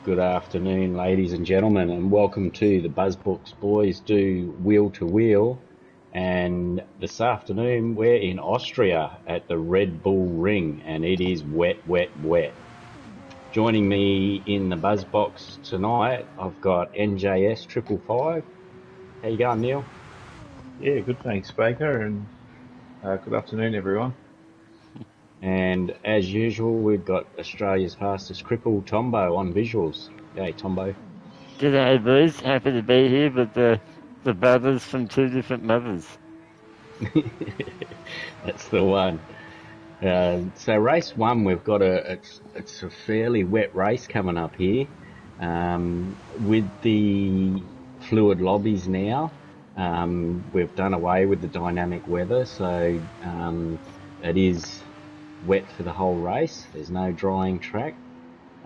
Good afternoon, ladies and gentlemen, and welcome to the BuzzBox Boys do Wheel to Wheel. And this afternoon we're in Austria at the Red Bull Ring, and it is wet, wet, wet. Joining me in the BuzzBox tonight, I've got NJS 555. How you going, Neil? Yeah, good, thanks, Baker, and good afternoon, everyone. And as usual, we've got Australia's fastest cripple, Tombo, on visuals. Hey, Tombo. G'day, boys. Happy to be here with the brothers from two different mothers. That's the one. So race one, we've got it's a fairly wet race coming up here. With the fluid lobbies now, we've done away with the dynamic weather, so it is wet for the whole race. There's no drying track.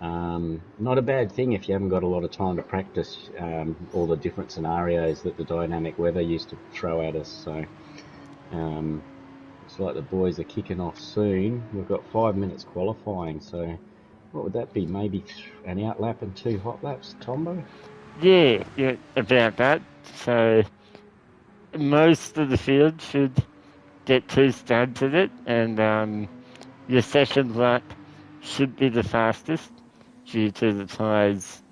Not a bad thing if you haven't got a lot of time to practice all the different scenarios that the dynamic weather used to throw at us. So looks like the boys are kicking off soon. We've got 5 minutes qualifying, so what would that be? Maybe an out lap and 2 hot laps, Tombo? Yeah, about that. So most of the field should get 2 stabs at it, and your session lap should be the fastest due to the tyres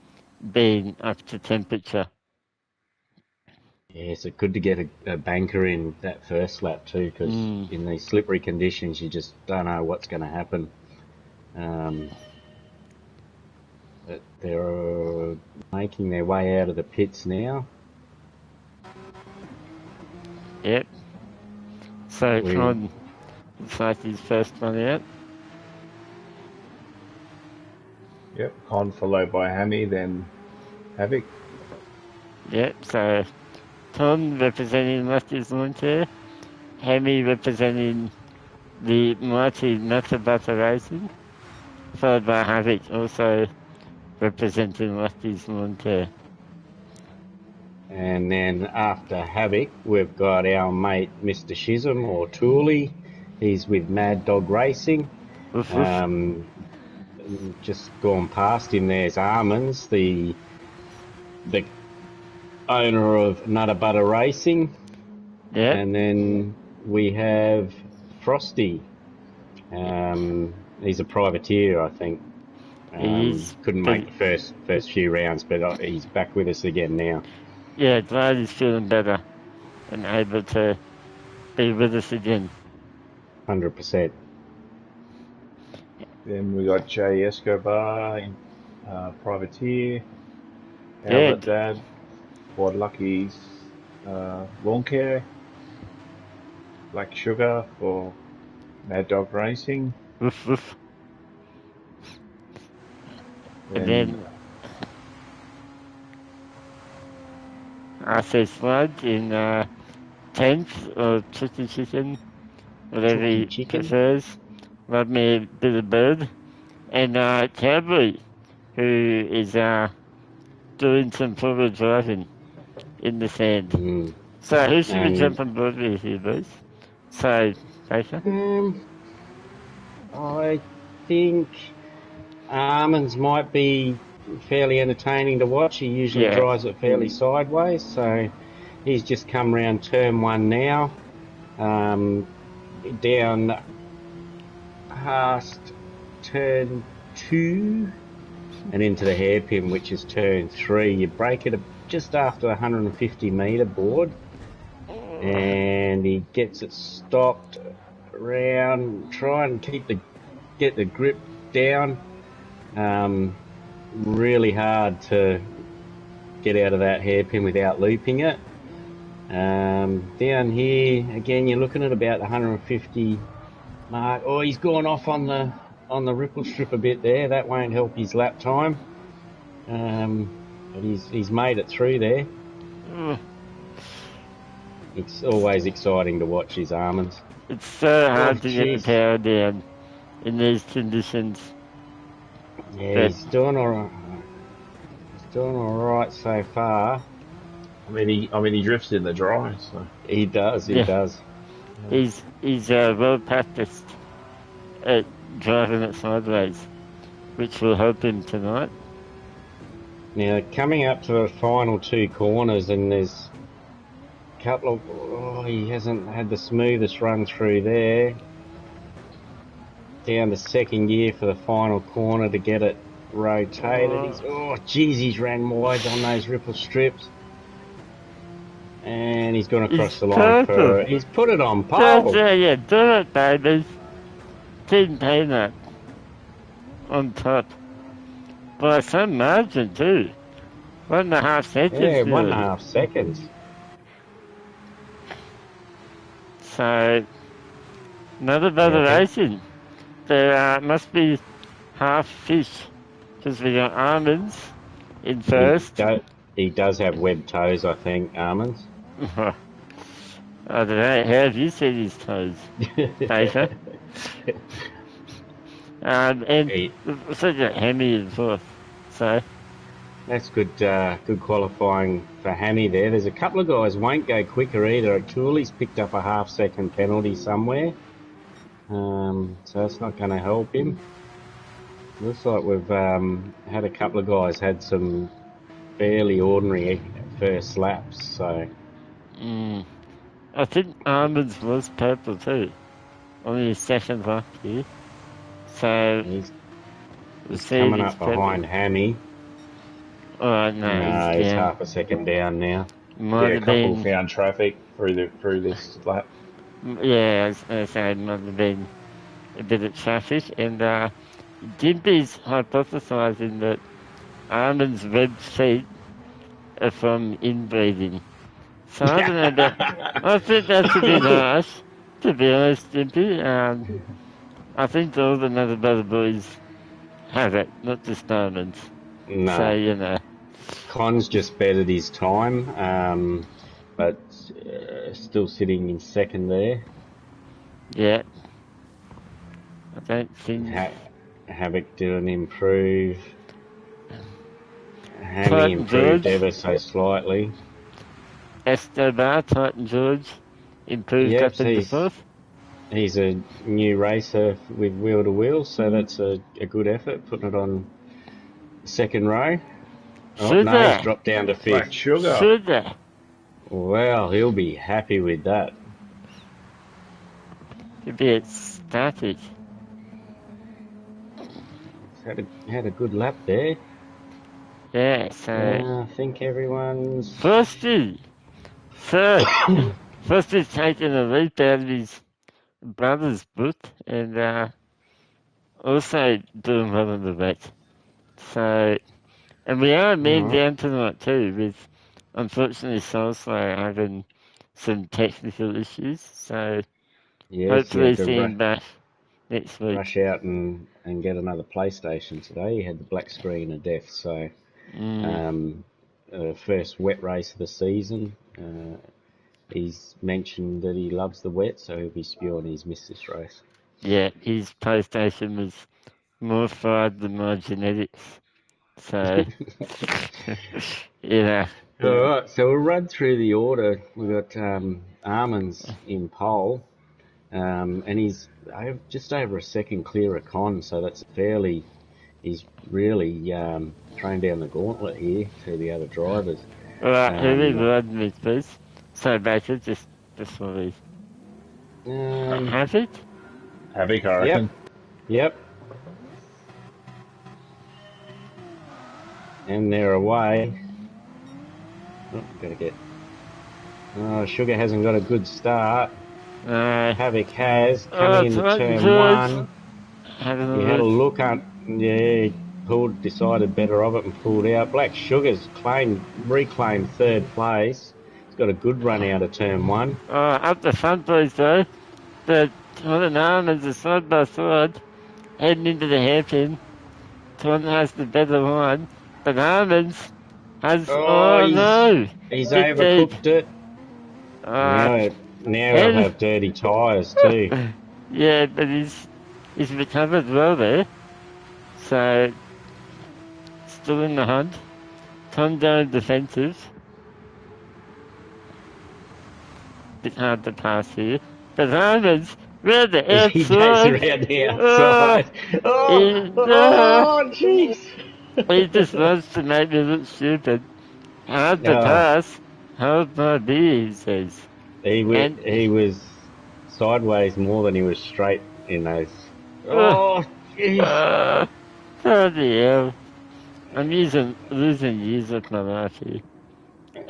being up to temperature. Yeah, so good to get a banker in that first lap too, because in these slippery conditions you just don't know what's going to happen. But they're making their way out of the pits now. Yep. So Con looks like his first one out. Yep, Con followed by Hammy, then Havoc. Yep, so Tom representing Lusty's Lawn Care, Hammy representing the mighty Nutter Butter Racing, followed by Havoc also representing Lusty's Lawn Care. And then after Havoc, we've got our mate Mr. Shism, or Tooley. He's with Mad Dog Racing. Woof, woof. Just gone past him, there's Almonds, the owner of Nutter Butter Racing. Yep. And then we have Frosty. He's a privateer, I think. Couldn't make the first few rounds, but he's back with us again now. Yeah, glad he's feeling better and able to be with us again. 100%. Then we got Jay Escobar in Privateer, Albert Dad, Quad Lucky's Lawn Care, Black Sugar for Mad Dog Racing. Woof, woof. And then RC Sludge in 10th, or Chicken, whatever he prefers. Love me a bit of bird. And Cowboy, who is doing some forward driving in the sand. So who should we jump on board with here, boys? So, Baker? I think Almonds might be fairly entertaining to watch. He usually drives it fairly sideways, so he's just come round turn 1 now. Down past turn 2 and into the hairpin, which is turn 3. You break it just after the 150 metre board, and he gets it stopped around, try and get the grip down. Really hard to get out of that hairpin without looping it. Down here again, you're looking at about the 150 mark. Oh, he's gone off on the ripple strip a bit there. That won't help his lap time. But he's made it through there. It's always exciting to watch his Almonds. It's so hard to get the power down in these conditions. Yeah, he's doing all right. He's doing all right so far. I mean, he drifts in the dry, so he does. He does. He's well practiced at driving it sideways, which will help him tonight. Now, coming up to the final two corners, and there's a couple of... Oh, he hasn't had the smoothest run through there. Down to second gear for the final corner to get it rotated. He's ran wide on those ripple strips. And he's gone across the line for... He's put it on pole. Yeah, do it, baby. Team Peanut on top. By some margin, too. 1.5 seconds. Yeah, 1.5 seconds. So, another racing. There must be half fish, because we got almonds in first. He does have webbed toes, I think, almonds. I don't know. How have you seen his toes, Baker? And so got Hammy in fourth. So that's good. Good qualifying for Hammy there. There's a couple of guys won't go quicker either. Cooley's picked up a half-second penalty somewhere, so that's not going to help him. Looks like we've had a couple of guys had some fairly ordinary first laps. So I think Almonds was purple too, only his second lap here. So he's coming up behind Hammy. Oh no, he's half a second down now. A couple found traffic through this lap. Yeah, I was going to say it might have been a bit of traffic, and Gimpy's hypothesising that Almond's webbed feet are from inbreeding. So I don't know about... I think that's a bit harsh, to be honest, Gimpy. I think all the Brother Boys have it, not just Almonds. No. So, you know. Con's just bettered his time, but still sitting in second there. Yeah. I don't think... Havoc didn't improve. Hammy improved ever so slightly. Escobar, Titan George, improved up into fourth. He's a new racer with wheel-to-wheel, so that's a good effort, putting it on the second row. Oh, no, he's dropped down to fifth. Black Sugar. Well, he'll be happy with that. He'll be ecstatic. Had a good lap there. Yeah, so... I think everyone's... Firsty Firsty's taking a leap out of his brother's book and also doing well in the wet. So, and we are a man down tonight too, with unfortunately Soulslayer having some technical issues. So, hopefully see him back next week. Rush out and get another PlayStation today. He had the black screen of death, so first wet race of the season. He's mentioned that he loves the wet, so he'll be spewing he's missed this race. Yeah, his PlayStation was more fried than my genetics. So, yeah. All right, so we'll run through the order. We've got Almonds in pole, and he's just over a second clear of Con, so that's fairly... He's really thrown down the gauntlet here to the other drivers. All right, who are we riding with, please? So, Baker, just for these. Havoc? Havoc, I reckon. Yep. And they're away. Sugar hasn't got a good start. Havoc has. Coming into turn one. He had a look at... Yeah, he decided better of it and pulled out. Black Sugar's reclaimed third place. He's got a good run out of turn one. Up the front, boys, though. The Taunton Almonds are side by side, heading into the hairpin. Taunton has the better line, but Almonds has... He's overcooked it. Now he'll have dirty tyres too. Yeah, but he's recovered well there. So, still in the hunt. Tom down defensive. Bit hard to pass here. But Almonds, round the outside. He goes around the outside. Oh, jeez. He just loves to make me look stupid. Hard to Oh, pass, hard not be, he says. And, he was sideways more than he was straight in those. uh, Oh, jeez. bloody hell. I'm losing years of my life here.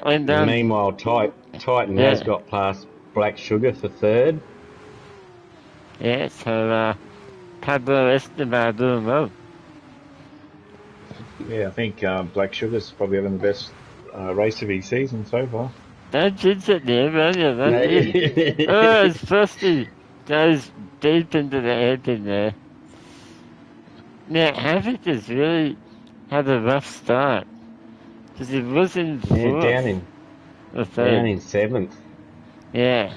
And, Meanwhile, Titan has yeah, got past Black Sugar for third. yeah, so, Pablo Escobar doing well. Yeah, I think Black Sugar's probably having the best race of his season so far. Don't jinx it there, man, you No. don't you? Oh, his Frosty goes deep into the hairpin there. Now, Havoc has really had a rough start. Because he was in Yeah, fourth or down third. in seventh. Yeah.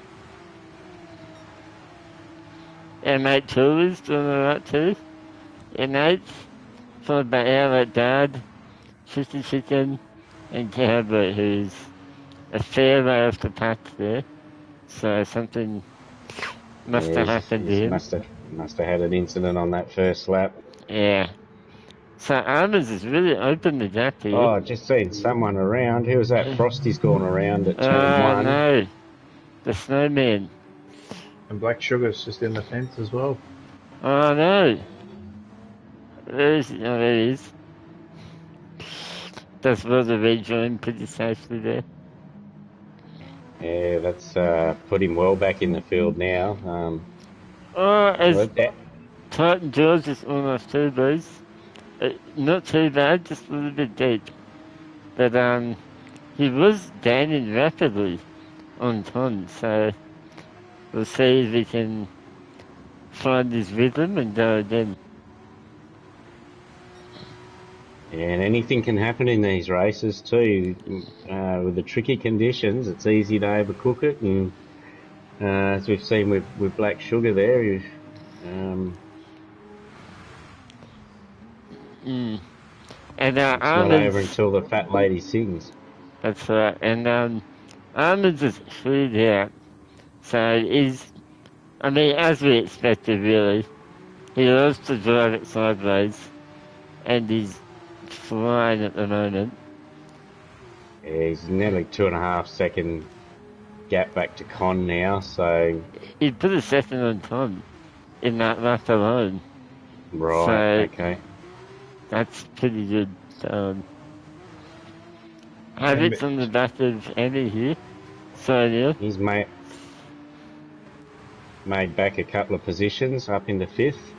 And mate Tooley's doing alright too. In eighth, followed by Outlet Dad, 50 Chicken, and Cowboy, who's a fair way off the pack there. So something must have happened to He him. must have had an incident on that first lap. Yeah. So Armours has really opened the gap here. Oh, just seen someone around. Who was that? Frosty's gone around at turn one. No. The Snowman. And Black Sugar's just in the fence as well. Oh no. There he is. That's where the rejoin pretty safely there. Yeah, that's put him well back in the field now. As Titan George is almost two, boys. Not too bad, just a little bit deep. But he was gaining rapidly on Ton, so we'll see if he can find his rhythm and go again. Yeah, and anything can happen in these races too. With the tricky conditions, it's easy to overcook it, and as we've seen with Black Sugar there, And it's not over until the fat lady sings. That's right. And Armin's is freed out, so as we expected, really. He loves to drive it sideways, and he's flying at the moment. Yeah, he's nearly 2.5 second gap back to Con now, so... He put a second on Tom in that lap alone. Right, so, okay. That's pretty good. Havoc's on the back of Andy here. So, yeah. He's made back a couple of positions, up into fifth.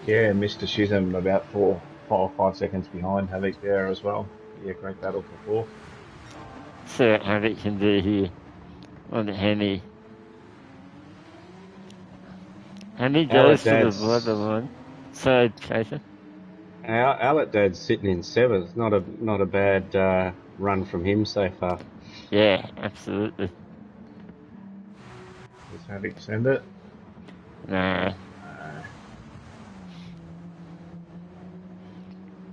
Yeah, Mr. Chisholm about 4 or 5 seconds behind Havoc there as well. Yeah, great battle for fourth. See what Havoc can do here on the Hemi. Hemi goes to the border line. So, Jason? Outlet Dad's sitting in seventh. Not a bad run from him so far. Yeah, absolutely. Does Havoc send it? Nah.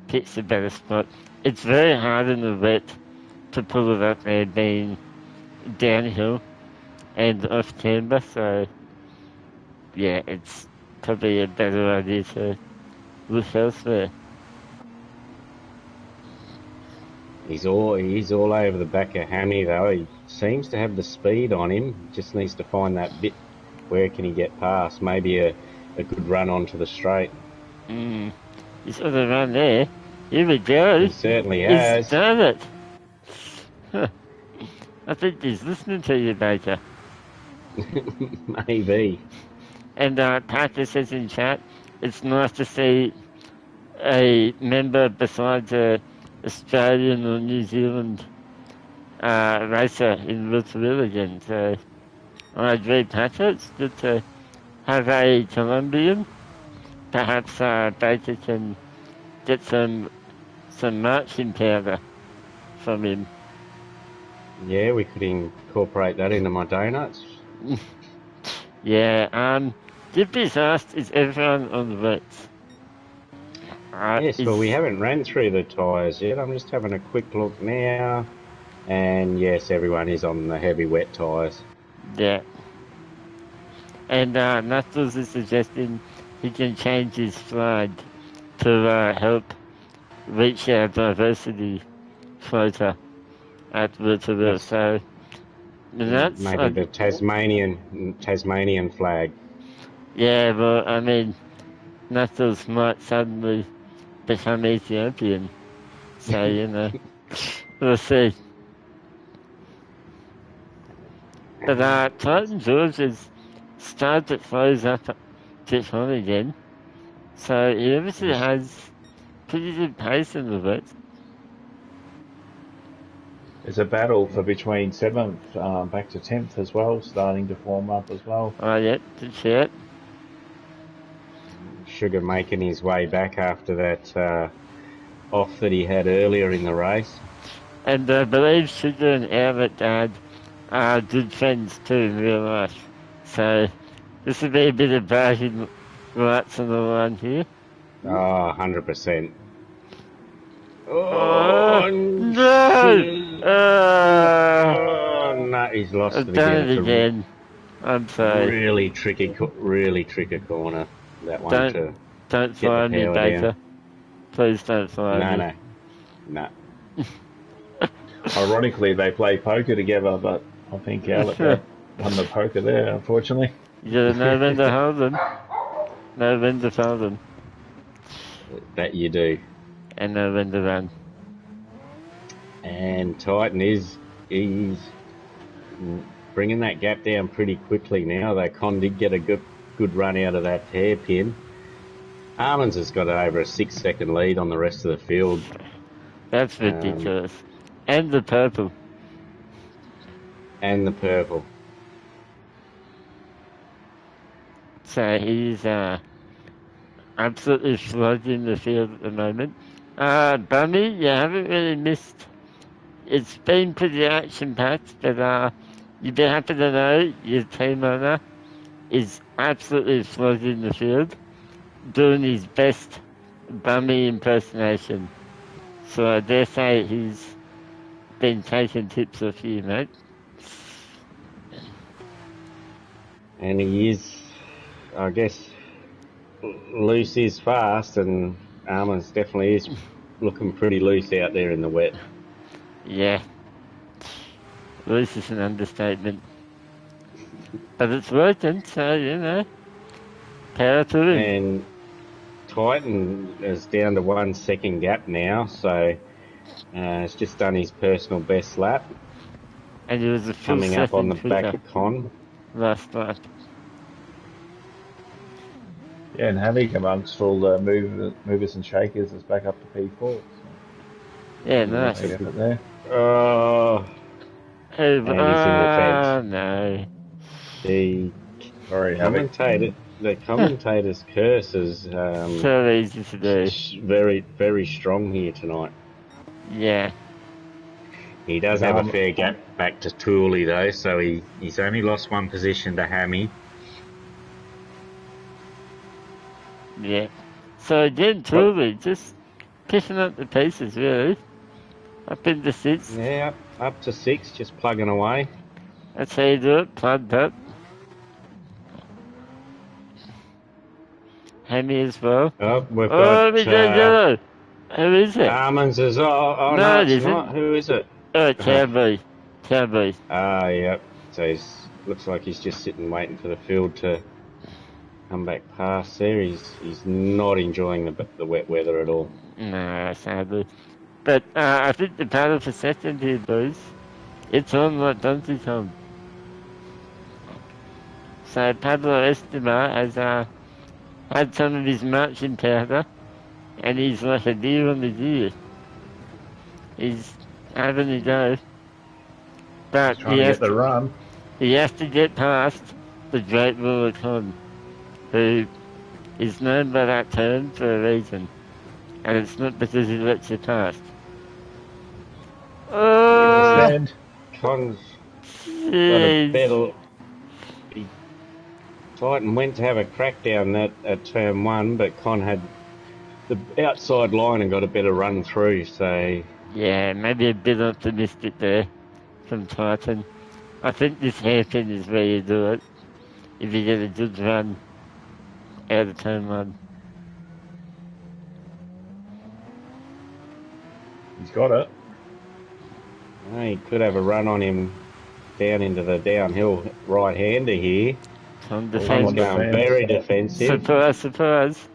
Pit's a better spot. It's very hard in the wet to pull it up there being downhill and off timber, so yeah, it's probably a better idea to look elsewhere. He's all over the back of Hammy though. He seems to have the speed on him. Just needs to find that bit. Where can he get past? Maybe a good run onto the straight. He's got a run there. Here we go. He certainly has. He's done it. Huh. I think he's listening to you, Baker. Maybe. And Parker says in chat, it's nice to see a member besides a Australian or New Zealand racer in Rotorua again. So I agree, Patrick. It's good to have a Colombian. Perhaps Baker can get some marching powder from him. Yeah, we could incorporate that into my donuts. Yeah. Dippy's asked, is everyone on the roads? Yes, but we haven't ran through the tyres yet. I'm just having a quick look now. And yes, everyone is on the heavy wet tyres. Yeah. And Knuckles is suggesting he can change his slide to help reach our diversity quota at W2W. So that's maybe the Tasmanian flag. yeah. Well, I mean, Knuckles might suddenly become Ethiopian. So you know, we'll see. But Titan George has started to close up to on again. So he obviously has pretty good pace in the bit. There's a battle for between 7th back to 10th as well, starting to form up as well. Oh, yeah, did see it. Sugar making his way back after that off that he had earlier in the race. And I believe Sugar and Albert Dad are good friends too in real life. So this will be a bit of bragging rights on the line here. Oh, 100%. Oh, no! Oh, No, he's lost I've it done again. it again. I'm sorry. Really tricky corner, that one to Don't get fire the me, power Baker. down. Please don't fire me. No. Ironically, they play poker together, but I think Albert won the poker there, unfortunately. You gotta know when to hold them. Know when to fold them. That you do. And know when to run. And Titan he's bringing that gap down pretty quickly now. Though Con did get a good run out of that hairpin. Armands has got over a 6-second lead on the rest of the field. That's ridiculous. And the purple. And the purple. So he's absolutely flooding the field at the moment. Bummy, you haven't really missed. It's been pretty action-packed, but you'd be happy to know your team owner is absolutely flooding the field, doing his best Bummy impersonation. So I dare say he's been taking tips off you, mate. And he is, I guess, loose is fast, and Armands definitely is looking pretty loose out there in the wet. Yeah. Loose is an understatement. But it's working, so, you know, power to him. And Titan is down to 1 second gap now, so he's just done his personal best lap. And he was a full coming up on the second back of Con. last lap. Yeah, and Havoc amongst all the movers and shakers is back up to P4. So. Yeah, nice. There. Oh, and he's in the fence. No. The commentator's curse is So easy to do. very, very strong here tonight. Yeah. He does have a fair gap back to Tooley though, so he's only lost 1 position to Hammy. Yeah. So again, Tooley just picking up the pieces, really. Up into 6. Yeah, up to 6, just plugging away. That's how you do it, plugged up. Hammy as well. Oh, we've got... we got yellow. Who is it? Armands is... no, it it's isn't. not. Who is it? Oh, Cowboy. Cowboy. Yep. So looks like he's just sitting waiting for the field to come back past there. He's not enjoying the wet weather at all. No, sadly. But I think the battle for second here, boys, it's on like Donkey Kong. So Pablo Escobar has had some of his marching powder, and he's like a deer on the deer. He's having a go. But trying to get the run. He has to get past the great ruler Con, who is known by that term for a reason. And it's not because he lets you past. Oh! Con's got a better... Titan went to have a crack down that at turn 1, but Con had the outside line and got a better run through, so... Yeah, maybe a bit optimistic there from Titan. I think this hairpin is where you do it, if you get a good run out of turn 1. He's got it. He could have a run on him down into the downhill right-hander here. On He's defense. going very defensive. Surprise, surprise.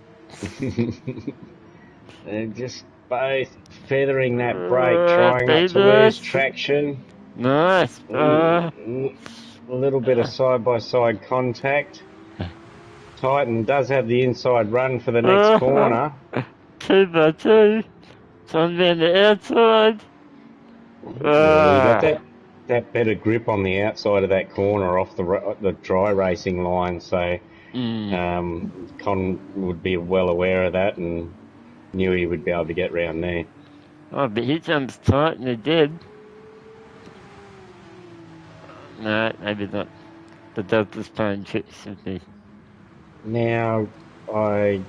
They're just both feathering that brake, trying not to Davis. lose traction. Nice. A little bit of side-by-side contact. Titan does have the inside run for the next corner. 2 by 2. It's on the outside. He got that better grip on the outside of that corner off the dry racing line, so Con would be well aware of that and knew he would be able to get round there. Oh, but he jumps tight and he did. No, maybe not. The Delta's playing tricks with me. Now, I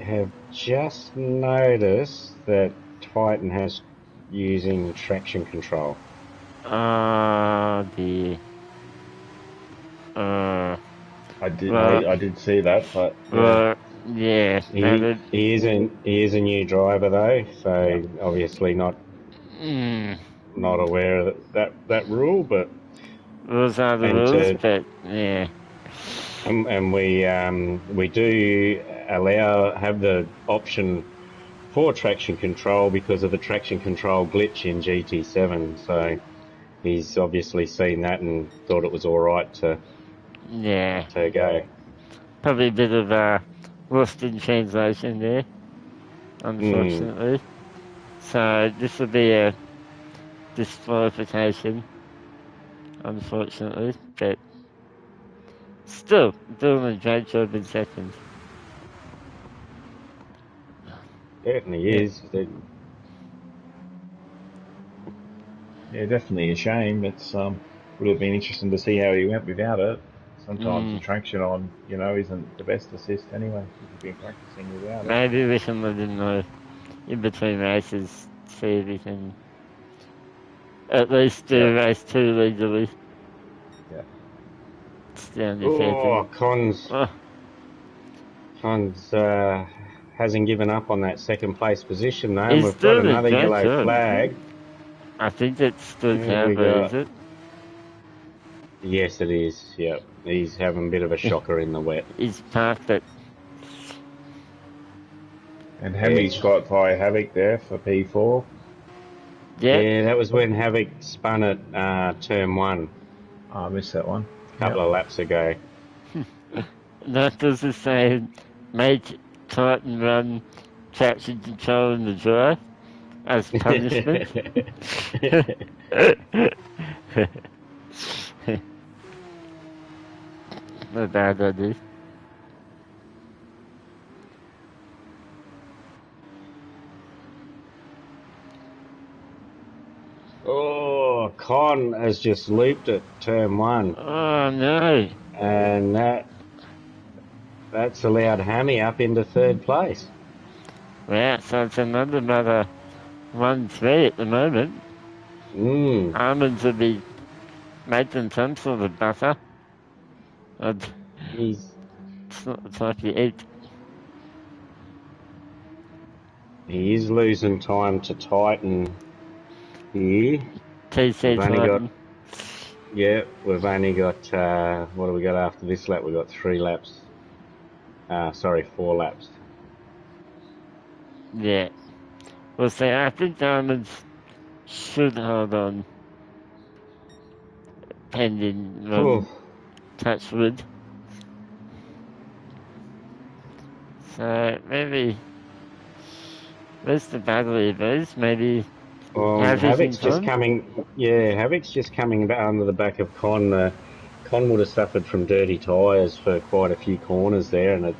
have just noticed that Titan has using traction control. Oh dear. I did see that, but yeah. He is a new driver though, so obviously not aware of that rule, but rules are the rules, but yeah. And we do have the option for traction control because of the traction control glitch in GT7. So he's obviously seen that and thought it was all right to go. Probably a bit of lost in translation there, unfortunately. So this will be a disqualification, unfortunately, but still doing a great job in second. Certainly is. Yeah, definitely a shame. It's would have been interesting to see how he went without it. Sometimes the traction on, isn't the best assist anyway. He's been practicing without it. Maybe we can let him know in between races, see if he can at least do race 2 legally. Yeah. It's down to Cons hasn't given up on that second place position though. He's We've got another yellow flag. I think it's still Canberra, is it? Yes, it is. Yep, he's having a bit of a shocker in the wet. He's parked it. And Hami's got by Havoc there for P4. Yeah, that was when Havoc spun at turn 1. Oh, I missed that one. A couple of laps ago. That does the same. Make Titan run traction control in the dry as punishment. Not bad idea. Oh, Con has just looped at turn 1. Oh no. And that's allowed Hammy up into 3rd place. Yeah, so it's another 1-3 at the moment. Almonds will be making some sort of butter. It's not the type you eat. He is losing time to Titan here. TC Titan. We've only got, what do we got after this lap? We've got 3 laps. 4 laps. Yeah. Well, see, I think Diamonds should hold on. Pending touch wood. So maybe where's the battery boost? Maybe Havoc's just coming about under the back of Con. Con would have suffered from dirty tyres for quite a few corners there, and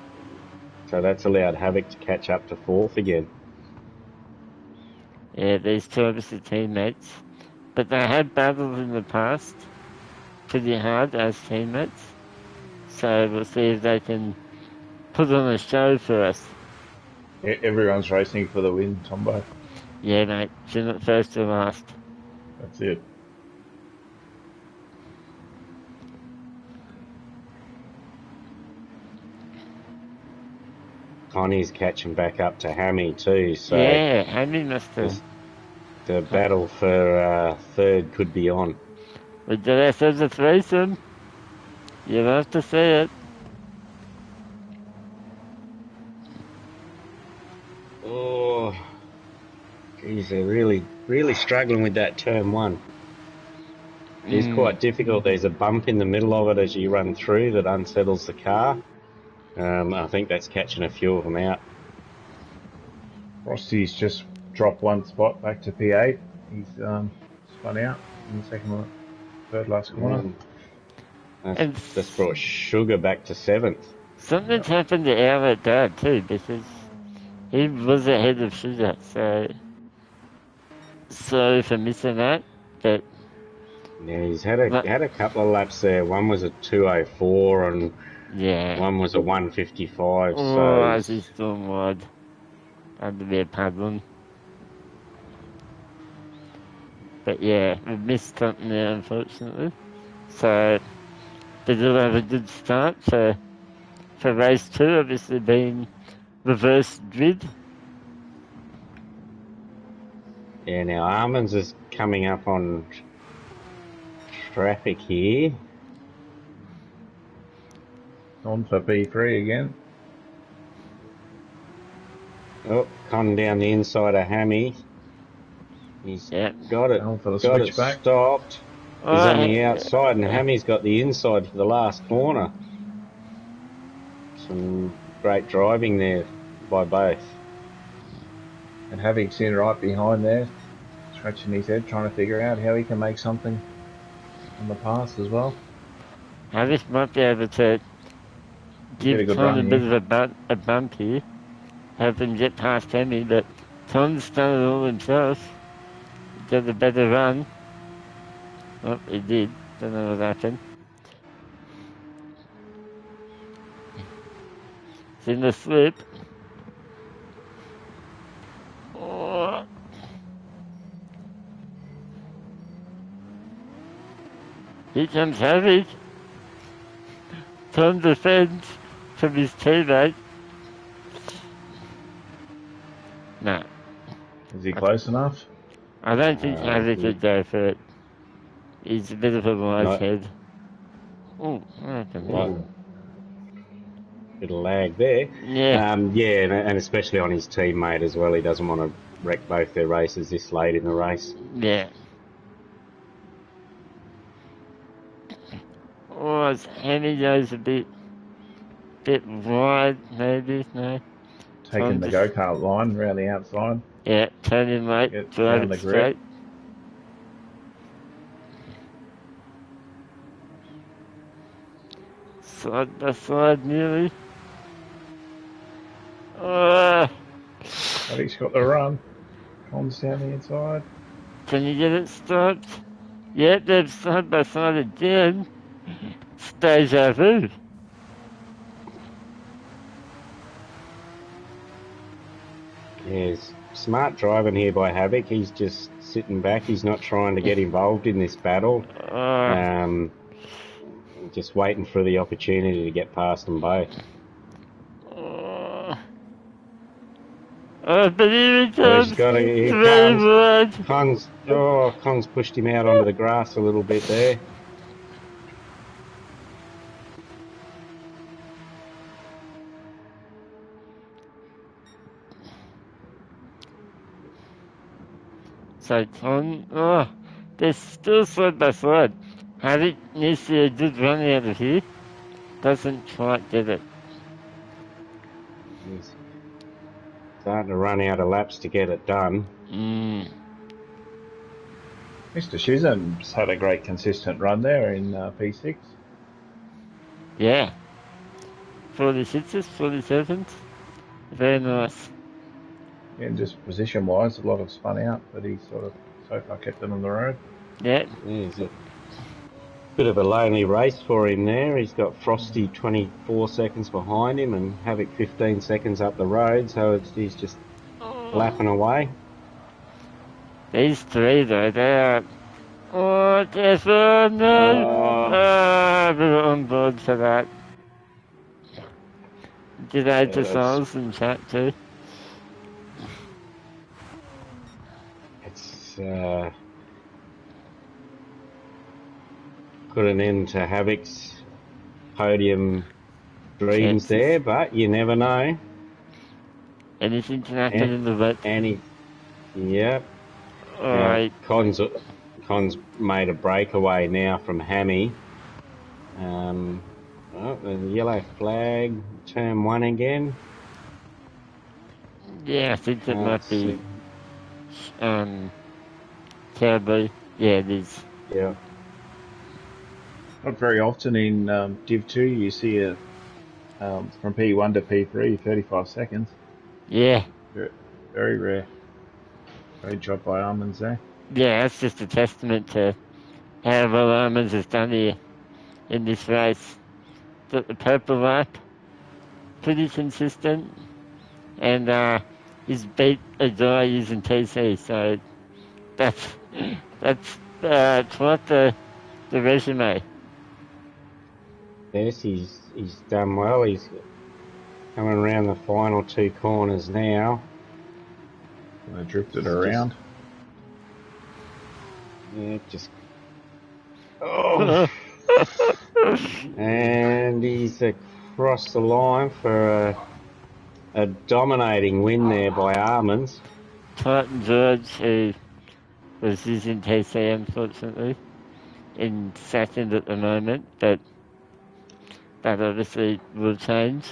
so that's allowed Havoc to catch up to 4th again. Yeah, these two obviously teammates, but they had battled in the past pretty hard as teammates. So we'll see if they can put on a show for us. Everyone's racing for the win, Tombo. Yeah, mate. Shouldn't first or last. That's it. Connie's catching back up to Hammy too, so yeah, Hammy must have. The battle for third could be on. We did ourselves a threesome. You'll have to see it. Oh, geez, they're really struggling with that turn one. It's quite difficult. There's a bump in the middle of it as you run through that unsettles the car. I think that's catching a few of them out. Frosty's just dropped one spot back to P8. He's spun out in the third last corner. That's brought Sugar back to 7th. Something's happened to our dad too, because he was ahead of Sugar, so sorry for missing that, but yeah, he's had a couple of laps there. One was a 2:04 and one was a 1:55. Oh, he's still wide. Under their paddling. But yeah, we missed something there, unfortunately. So, they did have a good start for race 2, obviously being reverse grid. Yeah, now Armands is coming up on traffic here. On for B3 again. Oh, Con down the inside of Hammy. He's got it. For the got it switchback. stopped. He's on the outside, and Hammy's got the inside for the last corner. Some great driving there by both. And Havic's in right behind there, scratching his head, trying to figure out how he can make something on the pass as well. Havic might be able to give Tom a bit of a bump here. Help him get past Hammy, but Tom's done it all himself. Got a better run. Oh, he did. Don't know what happened. It's in the slip. Oh. Here comes Havic. Tom defends from his teammate. No. Is he close enough? I don't think Havic could go for it. He's a bit of a wise head. Oh, what happened there? Bit of lag there. Yeah. And especially on his teammate as well. He doesn't want to wreck both their races this late in the race. Yeah. Oh, his Hammy goes a bit wide, maybe, no. Taking the go-kart line around the outside. Yeah, turning late, drive it straight. Side by side, nearly. He's got the run. Con's down the inside. Can you get it stopped? Yep, they're side by side again. It's deja vu. Yes, smart driving here by Havoc. He's just sitting back. He's not trying to get involved in this battle. Just waiting for the opportunity to get past them both. But here he comes. Kong's pushed him out onto the grass a little bit there. So they're still side by side. Havoc needs to a good run out of here. Doesn't quite get it. He's starting to run out of laps to get it done. Mr. Chisholm's had a great consistent run there in P6. Yeah. 46s, 47s. Very nice. Yeah, and just position-wise, a lot of spun out, but he's sort of so far kept it on the road. Yeah. It's a bit of a lonely race for him there. He's got Frosty 24 seconds behind him and Havoc 15 seconds up the road, so he's just lapping away. These three, though, they are... Oh, careful, no! We were on board for that. G'day to Souls in chat, too. put an end to Havoc's podium dreams Chances. there, but you never know. Anything can happen in the wet. Yep. All Now, right. Con's made a breakaway now from Hammy. The yellow flag, turn 1 again. Yeah, I think it might be Cowboy. Yeah, it is. Yeah. Not very often in Div 2 you see from P1 to P3, 35 seconds. Yeah. Very, very rare. Great job by Almonds there. Yeah, that's just a testament to how well Almonds has done here in this race. Got the purple lap, pretty consistent, and he's beat a guy using TC, so that's quite the resume. Yes, he's done well. He's coming around the final 2 corners now. I drifted around. And he's across the line for a dominating win there by Almonds. Titan George, who was using TC unfortunately, in second at the moment, but that obviously will change.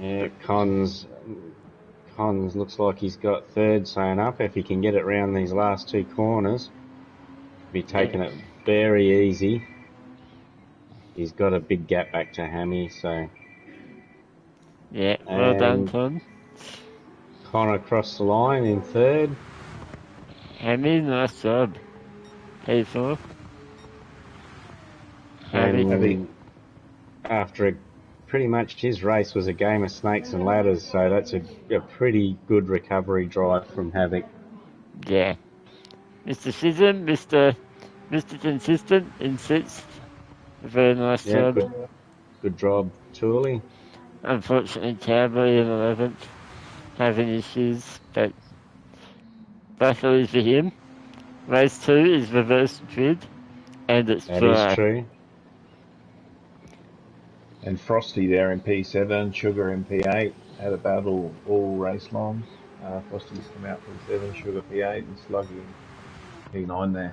Yeah, Cons looks like he's got third sewn up. If he can get it round these last 2 corners, be taking it very easy. He's got a big gap back to Hammy, so. Yeah, well done, Con. Con across the line in third. Hammy, nice job. P4. And after pretty much his race was a game of snakes and ladders, so that's a pretty good recovery drive from Havoc. Yeah. Mr. Shism, Mr. Consistent in 6th. Very nice job. Good job, Tooley. Unfortunately, Cowboy in 11th, having issues, but luckily for him, race 2 is reverse grid, and it's dry. That is true. And Frosty there in P7, Sugar in P8, had a battle all race long. Frosty's come out P7, Sugar P8, and Sluggy in P9 there.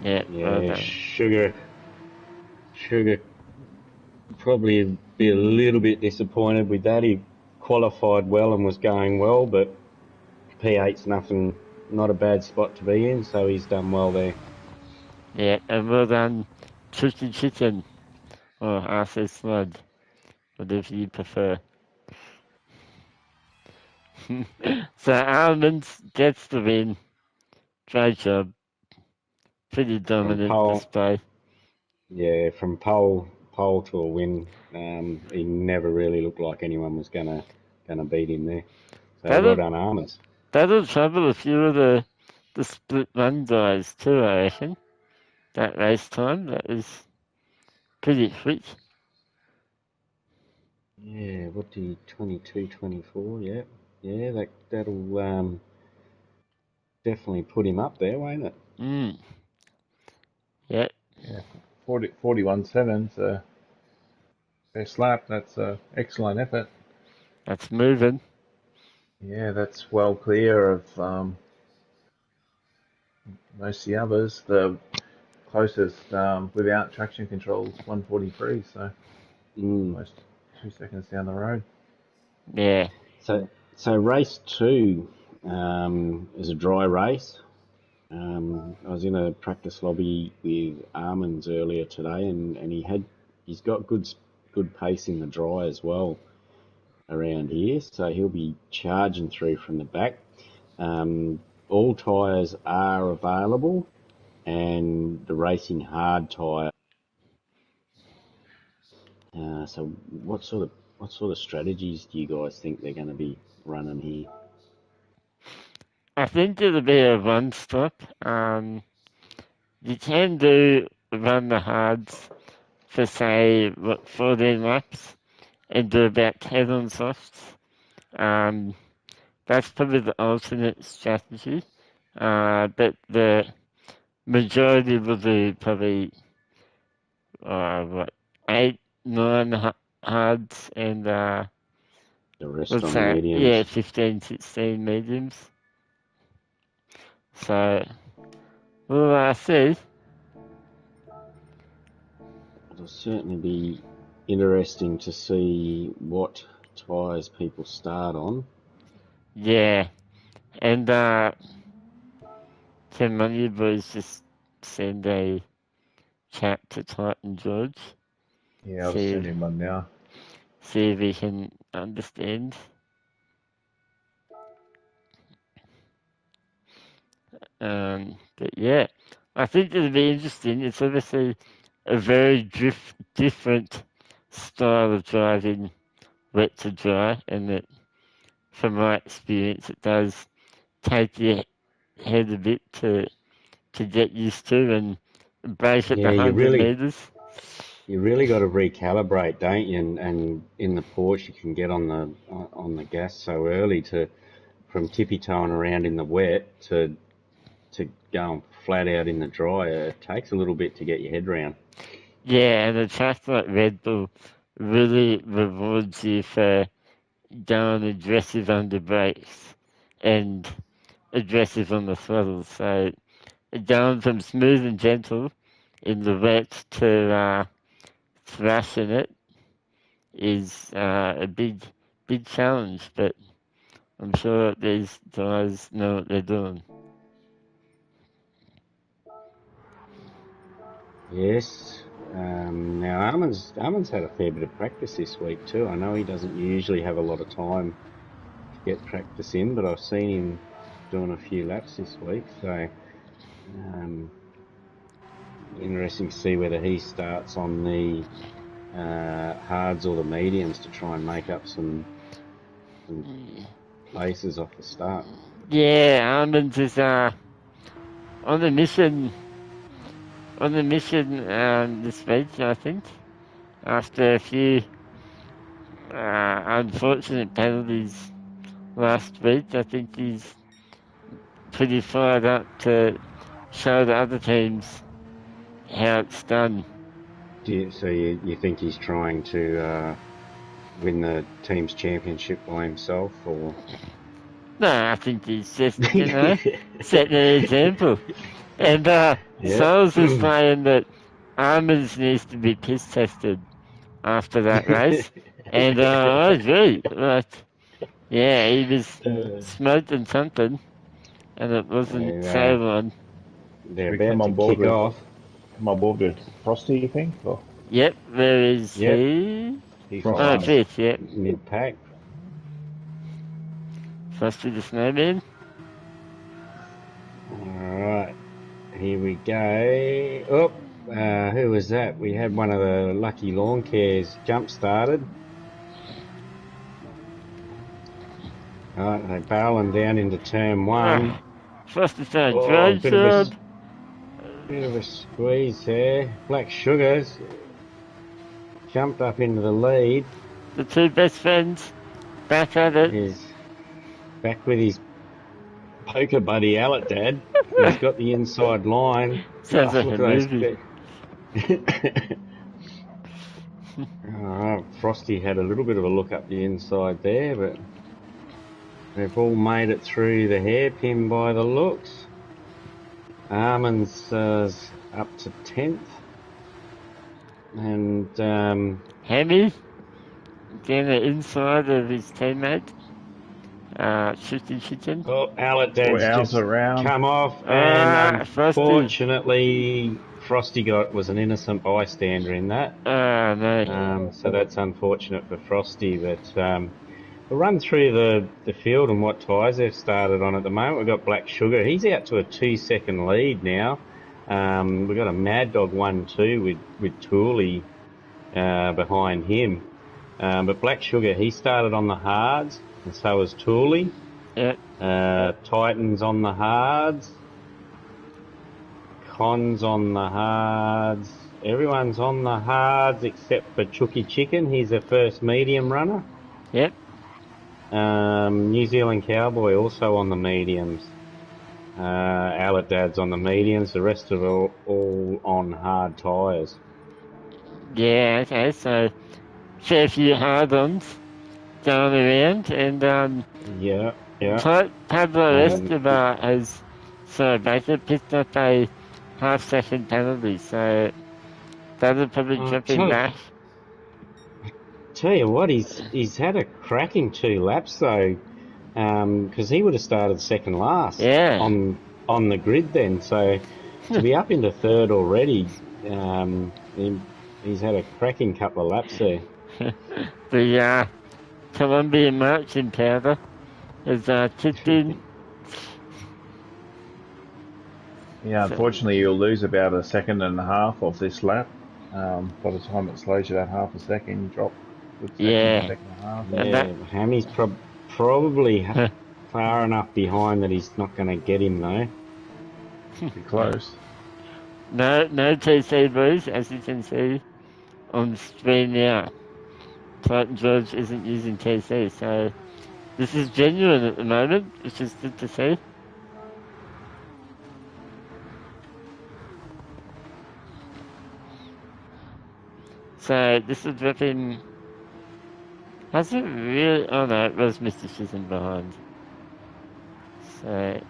Yeah, well Sugar probably be a little bit disappointed with that. He qualified well and was going well, but P8's not a bad spot to be in, so he's done well there. Yeah, and well done, Chicken Chicken, or RC Slud, whatever you prefer. So Almonds gets the win. Great job. Pretty dominant display. Yeah, from pole to a win, he never really looked like anyone was gonna beat him there. So well done, Almonds. That'll trouble a few of the split run guys too, I reckon. That race time, that was pretty quick. Yeah, what do you, 22, 24, yeah, that'll definitely put him up there, won't it? Yeah. Yeah, 41.7, so best lap, that's an excellent effort. That's moving. Yeah, that's well clear of most of the others. The closest without traction control is 143, so almost 2 seconds down the road. Yeah. So race 2 is a dry race. I was in a practice lobby with Almonds earlier today, and he's got good pace in the dry as well around here, so he'll be charging through from the back. All tyres are available, and the racing hard tyre. So what sort of strategies do you guys think they're going to be running here? I think it'll be a one stop. You can run the hards for say 14 laps and do about 10 on softs, That's probably the alternate strategy. But the majority will do probably, 8, 9 hards and, The rest let's on the say, mediums. 15, 16 mediums. So, we'll see. It'll certainly be interesting to see what tyres people start on. Yeah. And, can one of you boys just send a chat to Titan George? Yeah, I'll send him one now. See if he can understand. But yeah, I think it'll be interesting. It's obviously a very different style of driving wet to dry, and that, from my experience, it does take your head a bit to get used to and brace at the Yeah, 100 meters. you really got to recalibrate, don't you? And in the Porsche, you can get on the gas so early from tippy toeing around in the wet to going flat out in the dry. It takes a little bit to get your head round. Yeah, and a track like Red Bull really rewards you for going aggressive under brakes and aggressive on the throttle. So going from smooth and gentle in the wet to thrashing it is a big challenge, but I'm sure these guys know what they're doing. Yes. Now Armin's had a fair bit of practice this week too. I know he doesn't usually have a lot of time to get practice in, but I've seen him doing a few laps this week. So interesting to see whether he starts on the hards or the mediums to try and make up some places off the start. Yeah, Armin's is on the mission this week, I think, after a few unfortunate penalties last week. I think he's pretty fired up to show the other teams how it's done. So you think he's trying to win the team's championship by himself, or? No, I think he's just, setting an example. And Souls was saying that Armins needs to be piss tested after that race. And I agree. Yeah, he was smoking something, and it wasn't Savon. They're about to kick off. Come on board with Frosty, you think? Or? Yep, where is he? He's fifth, yep. Mid-pack. Frosty the Snowman. Alright, here we go. Oh, who was that? We had one of the Lucky Lawn Cares jump started. Alright, they're barreling down into turn 1. Frosty's doing a great job. Bit of a squeeze there. Black Sugars jumped up into the lead. The two best friends back at it. He's back with his poker buddy Alatdad. He's got the inside line. Sounds like a movie. Frosty had a little bit of a look up the inside there, but they've all made it through the hairpin by the looks. Armin's up to 10th. And Hemi getting the inside of his teammate. Shooting. Oh, Alatdad's just come off, and unfortunately, Frosty was an innocent bystander in that. No. So that's unfortunate for Frosty, but we'll run through the field and what tyres they've started on at the moment. We've got Black Sugar. He's out to a 2-second lead now. We've got a Mad Dog 1-2 with Tooley behind him. But Black Sugar, he started on the hards, and so has Tooley. Yep. Titans on the hards. Cons on the hards. Everyone's on the hards except for Chucky Chicken. He's the first medium runner. Yep. New Zealand Cowboy also on the mediums. Aladad's on the mediums. The rest of it all on hard tyres. Yeah, okay, so fair few hard-ons going around, and Yeah, yeah. Pablo And Escobar has, so Baker picked up a half-second penalty, so that'll probably drop him back. Tell you what, he's had a cracking 2 laps though, because he would have started second last on the grid then. So to be up into third already, he's had a cracking couple of laps there. The Colombian marching powder has tipped in. Yeah, unfortunately, you'll lose about a second and a half of this lap. By the time it slows you that half a second, you drop a good second and a half. Yeah, Hammy's probably far enough behind that he's not going to get him though. Be close. No TC boost, as you can see on the screen now. Clayton George isn't using TC, so this is genuine at the moment, which is good to see. So this is dropping. Has it really? Oh no, it was Mr. Chisholm behind. So.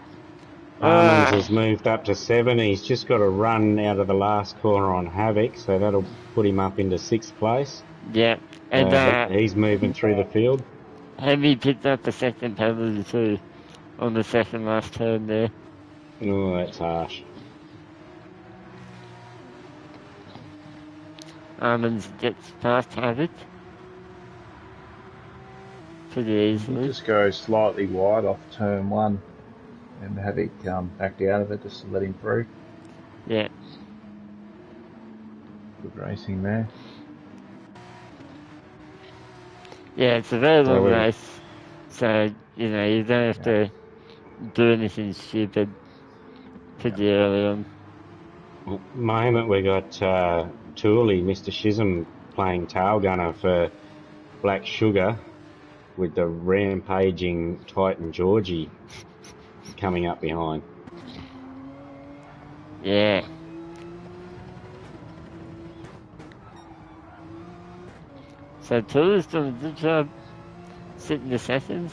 Armands has moved up to 7. He's just got to run out of the last corner on Havoc, so that'll put him up into 6th place. Yeah, and he's moving through the field. Heavy picked up the second penalty too on the second last turn there. Oh, that's harsh. Armands gets past Havoc pretty easily. He just goes slightly wide off turn 1 and Havoc backed out of it just to let him through. Yeah. Good racing there. Yeah, it's a very long race, so you know you don't have to do anything stupid pretty early on. At the moment we got Tooley, Mr. Chisholm, playing tail gunner for Black Sugar with the rampaging Titan Georgie coming up behind. Yeah. So Tooley's done a good job sitting the seconds,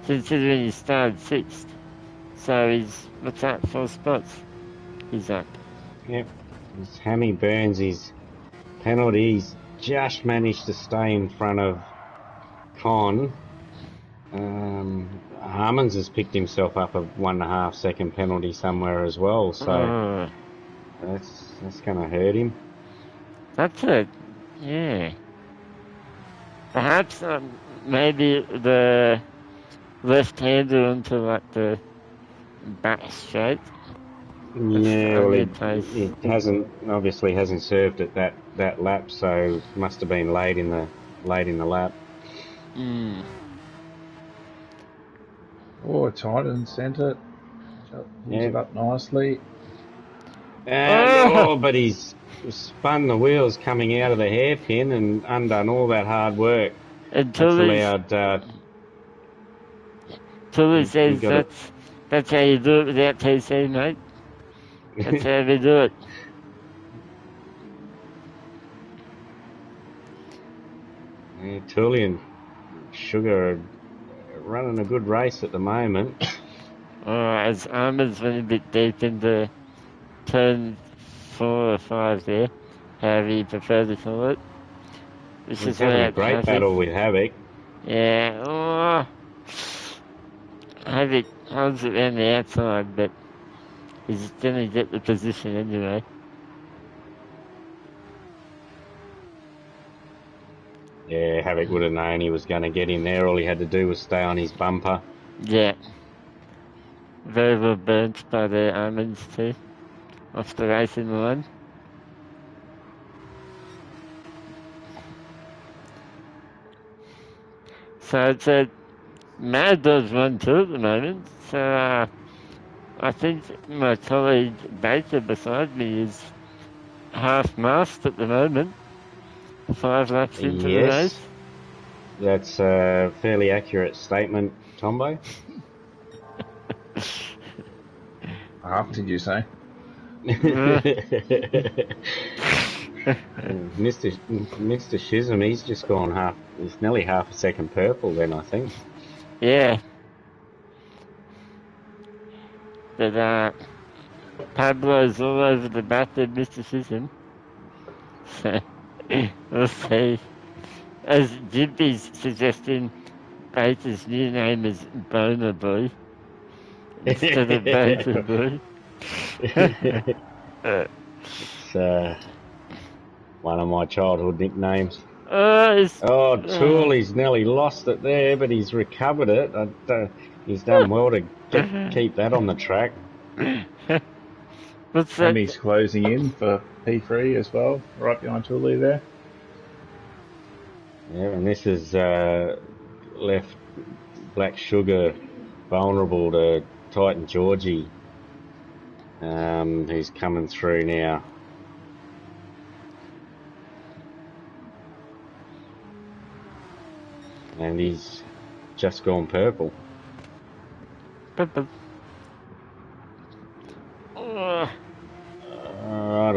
considering he started 6th. So he's, what's that, 4 spots? He's up. Yep. Hammy burns his penalty. He's just managed to stay in front of Con. Harmons has picked himself up a 1.5 second penalty somewhere as well, so that's going to hurt him. That's it. Yeah. Perhaps maybe the left-hander onto like the back straight. Yeah, well, it hasn't served at that lap, so must have been late in the lap. Mm. Oh, Titan sent it. Pulls it up nicely. But he's spun the wheels coming out of the hairpin and undone all that hard work. And Tully says that's how you do it without TC, mate. That's how we do it. Yeah, Tully and Sugar are running a good race at the moment. As Armands went a bit deep into turn 4 or 5 there, however you prefer to call it. Which is having a great battle with Havoc. Yeah, Havoc holds it around the outside, but he's going to get the position anyway. Yeah, Havoc would have known he was going to get in there. All he had to do was stay on his bumper. Yeah. Very well burnt by the Armands too, off the racing line. So it's a Mad Dodge 1-2 at the moment. So I think my colleague Baker beside me is half-mast at the moment. 5 laps into the race. that's a fairly accurate statement, Tombo. Half, did you say? Mr. Chisholm, he's just gone half. He's nearly half a second purple. Then I think. Yeah. But Pablo's all over the back of Mr. Chisholm. So we'll see. As Jimpy's suggesting, Bater's new name is Boner Boy instead of Bater Boy. It's one of my childhood nicknames. Tooley's nearly lost it there, but he's recovered it. He's done well to keep that on the track. What's that? Sammy's closing in for P3 as well, right behind Tooley there. Yeah, and this has left Black Sugar vulnerable to Titan Georgie, who's coming through now. And he's just gone purple. It'll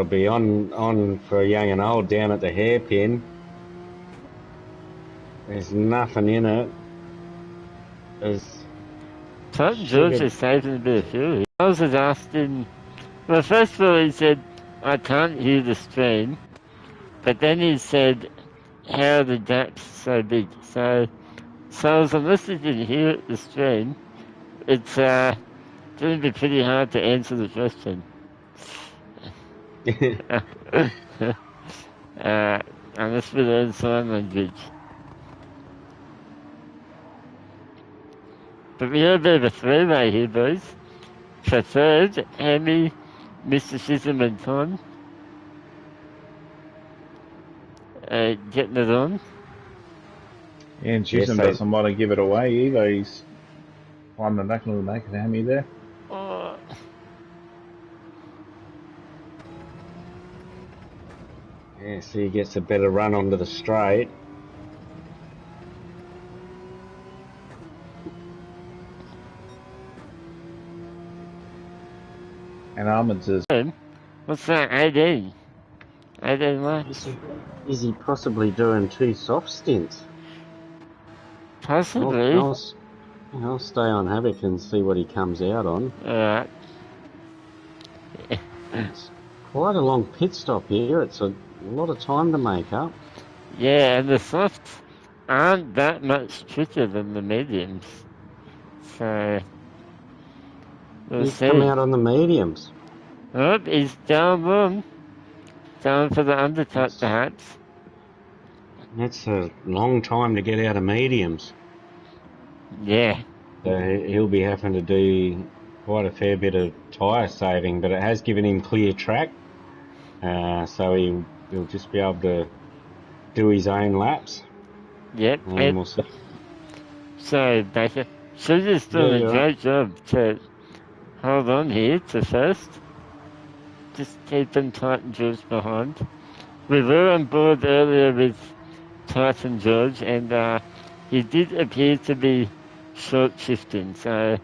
be on for young and old down at the hairpin. There's nothing in it. Titan George is saving a bit of fuel. I was asked him, well, first of all he said, I can't hear the stream, but then he said, how are the gaps so big? So unless you can hear the stream, it's going to be pretty hard to answer the question. Unless we learn sign language. But we have a bit of a three-way here, boys. For third, Hammy, Mr. Chisholm and Ton. Getting it on. Yeah, and Chisholm doesn't want to give it away either. He's climbing back a little back of Hammy there. Yeah, so he gets a better run onto the straight. And Almonds is... What's that, 18? 18 laps? Is he possibly doing 2 soft stints? Possibly. I'll stay on Havoc and see what he comes out on. Alright. It's quite a long pit stop here. It's a lot of time to make up. Yeah, and the softs aren't that much trickier than the mediums. So... He's come out on the mediums. Oh, he's down one. Down for the undercut, perhaps. That's a long time to get out of mediums. Yeah. So he'll be having to do quite a fair bit of tyre saving, but it has given him clear track. So he'll just be able to do his own laps. Yep. And we'll see. So, Baker, Sugar's doing a great job to hold on here to first. Just keeping Titan George behind. We were on board earlier with Titan George, and he did appear to be short shifting, so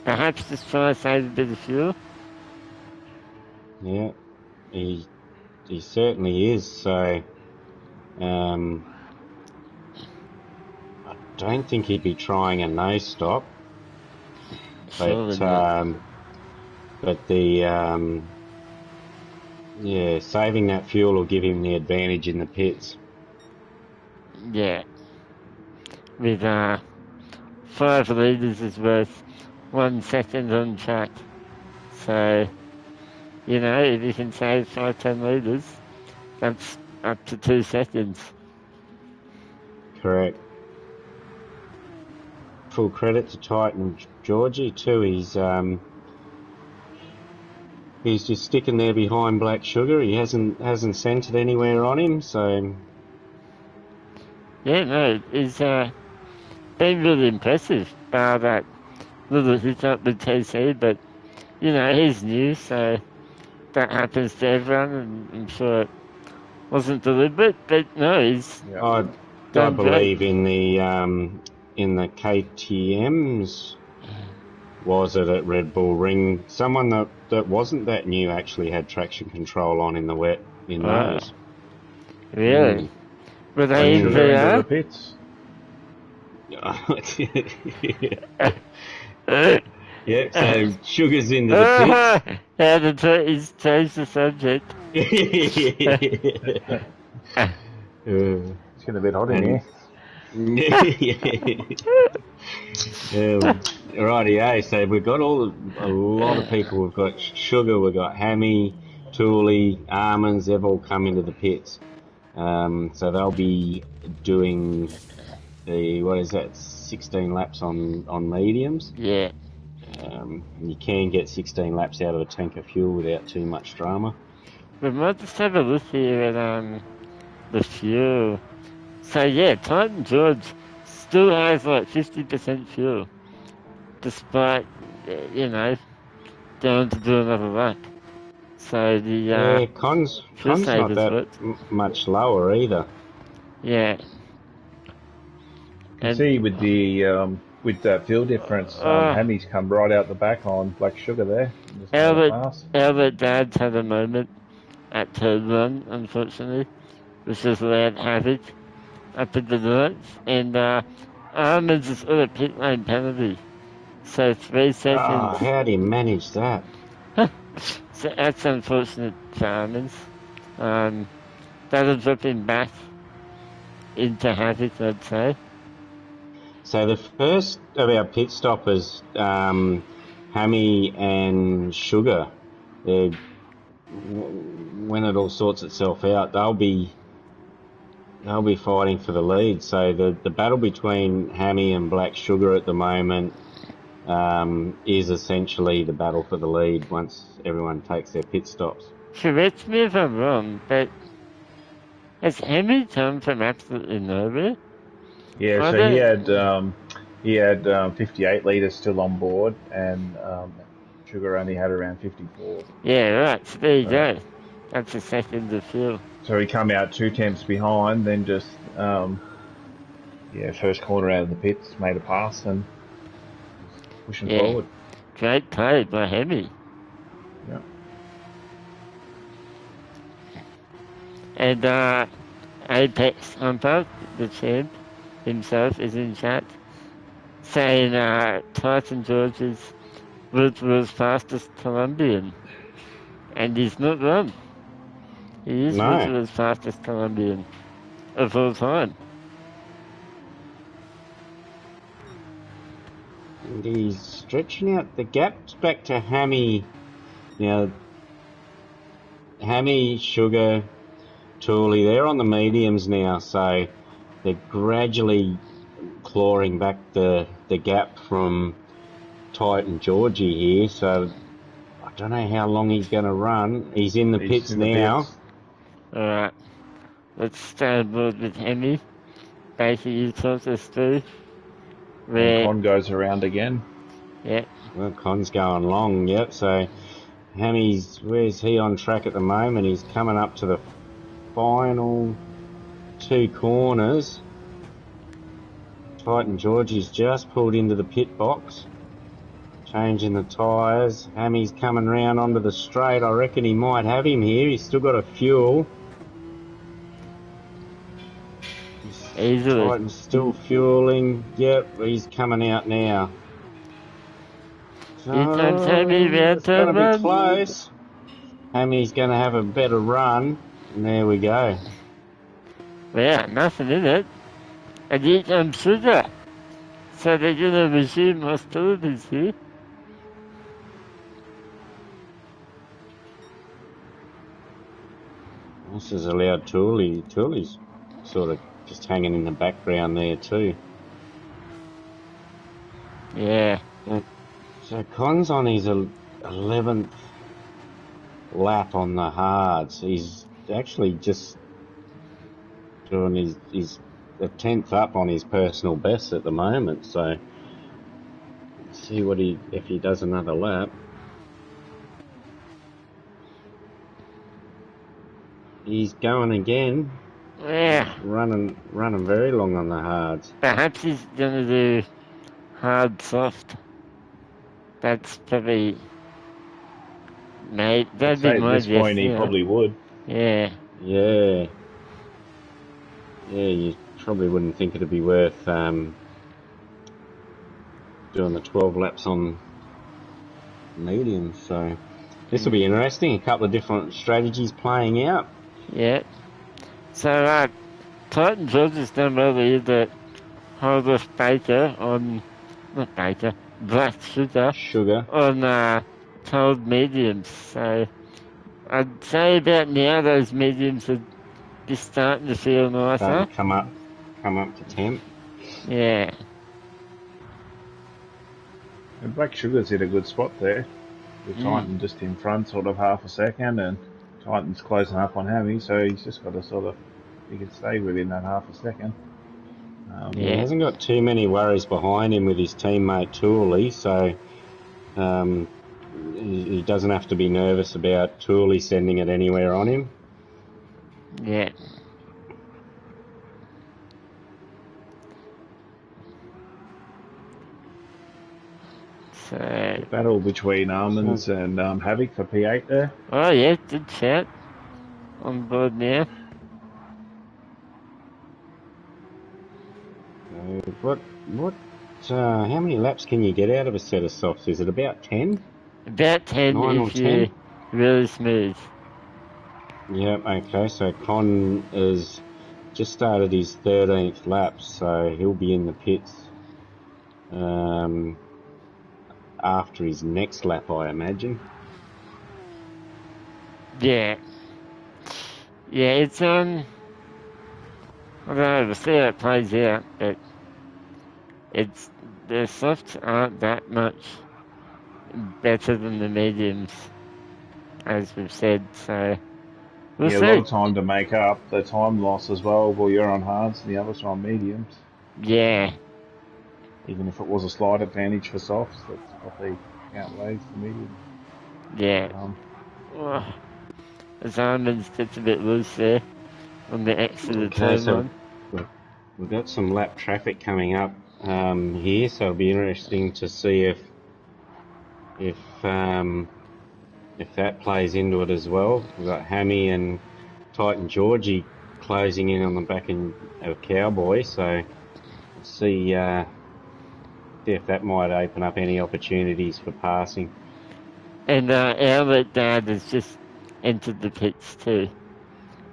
perhaps just try to save a bit of fuel. Yeah, he certainly is. So I don't think he'd be trying a no stop, but saving that fuel will give him the advantage in the pits. Yeah. With 5 litres is worth 1 second on track. So, you know, if you can save 5-10 litres, that's up to 2 seconds. Correct. Full credit to Titan Georgie too. He's just sticking there behind Black Sugar. He hasn't sent it anywhere on him, so... Yeah, no, he's been really impressive, bar that little hiccup with TC, but, you know, he's new, so that happens to everyone, and I'm sure it wasn't deliberate, but no, he's... Yeah. I believe in the KTM's, was it at Red Bull Ring? Someone that wasn't that new actually had traction control on in the wet in those. Really? Were they in Sugar into the VR? pits. Yeah, so Sugar's into the pits. How to change the subject. It's getting a bit hot in here. Rightio, so we've got a lot of people. We've got Sugar, we've got Hammy, Tooley, Almonds, they've all come into the pits. So they'll be doing the, 16 laps on mediums. Yeah. You can get 16 laps out of a tank of fuel without too much drama. We might just have a look here at the fuel. So yeah, Titan George still has like 50% fuel, despite going to do another lap. So the Con's fuel not savers that worked. much lower either. Yeah. You can see with the with that fuel difference, Hammy's come right out the back on Black Sugar there. Albert Dad's had a moment at turn 1, unfortunately, which has allowed havoc up in the north, and Almonds has got a pit lane penalty. So 3 seconds. Oh, how do you manage that? So that's unfortunate for Almonds. That'll drop him back into havoc, I'd say. So the first of our pit stoppers, Hammy and Sugar, when it all sorts itself out, they'll be fighting for the lead. So the battle between Hammy and Black Sugar at the moment is essentially the battle for the lead once everyone takes their pit stops. Correct me if I'm wrong, but has Hammy come from absolutely nowhere? Yeah, so he had 58 litres still on board, and Sugar only had around 54. Yeah, right. So there you go. That's a second of fuel. So he come out 2 tenths behind, then just first corner out of the pits, made a pass and pushing forward. Great play by Hemi. Yeah. And Apex Humper, the champ himself, is in chat saying Tyson George's world's fastest Colombian. And he's not wrong. He is world's fastest Colombian of all time. And he's stretching out the gaps back to Hammy. Hammy, Sugar, Tooley, they're on the mediums now, so they're gradually clawing back the gap from Titan Georgie here, so I don't know how long he's going to run. He's in the pits now. Alright, let's stay on board with Hemi. Basically, you talked us through. And Con goes around again. Yeah. Well, Con's going long, yep, so where's he on track at the moment? He's coming up to the final 2 corners. Titan Georgie's just pulled into the pit box, changing the tyres. Hammy's coming round onto the straight. I reckon he might have him here. He's still got a fuel. Easily. Titan's still fueling. Yep, he's coming out now. Here comes Hammy round it's going to be close. Hammy's going to have a better run. And there we go. Yeah, nothing in it. And here comes Sugar. So they're going to resume hostilities here. This has allowed Tooley's sort of just hanging in the background there too. Yeah. So Con's on his 11th lap on the hards. He's actually just doing his a 10th up on his personal best at the moment. So let's see if he does another lap. He's going again. Yeah, running very long on the hards. perhaps he's gonna do hard soft. That's probably, mate. I'd That'd be say at my this guess. point he Yeah, probably would. yeah, Yeah, yeah. You probably wouldn't think it'd be worth doing the 12 laps on medium. So this will be interesting. A couple of different strategies playing out. yeah. So, Titan George has done well here that hold off Baker on, not Baker, Black Sugar Sugar. on cold mediums. So I'd say about now those mediums are just starting to feel Starting nicer. to come up to temp. Yeah, And Black Sugar's hit a good spot there, with Titan just in front, sort of half a second, and Titan's closing up on Hammy, so he's just got to sort of, he can stay within that half a second. He hasn't got too many worries behind him with his teammate Tooley, so he doesn't have to be nervous about Tooley sending it anywhere on him. yeah. So, The battle between Almonds and Havoc for P8 there. oh yeah, good shout. On board now. How many laps can you get out of a set of softs? Is it about 10? About 10 9 or if you're 10? really smooth. Yep, okay, so Con has just started his 13th lap, so he'll be in the pits after his next lap, I imagine. Yeah. Yeah, it's I don't know, we'll see how it plays out, but it's the softs aren't that much better than the mediums, as we've said, so we'll Yeah, a see. lot of time to make up the time loss as well. Well, you're on hards and the others are on mediums. Yeah, Even if it was a slight advantage for softs, that's probably outweighs the mediums. yeah. As Armin's gets a bit loose there on the exit of turn So one. we've got some lap traffic coming up here, so it'll be interesting to see if that plays into it as well. We've got Hammy and Titan Georgie closing in on the back of Cowboy, so see if that might open up any opportunities for passing. And Albert Dad has just entered the pits too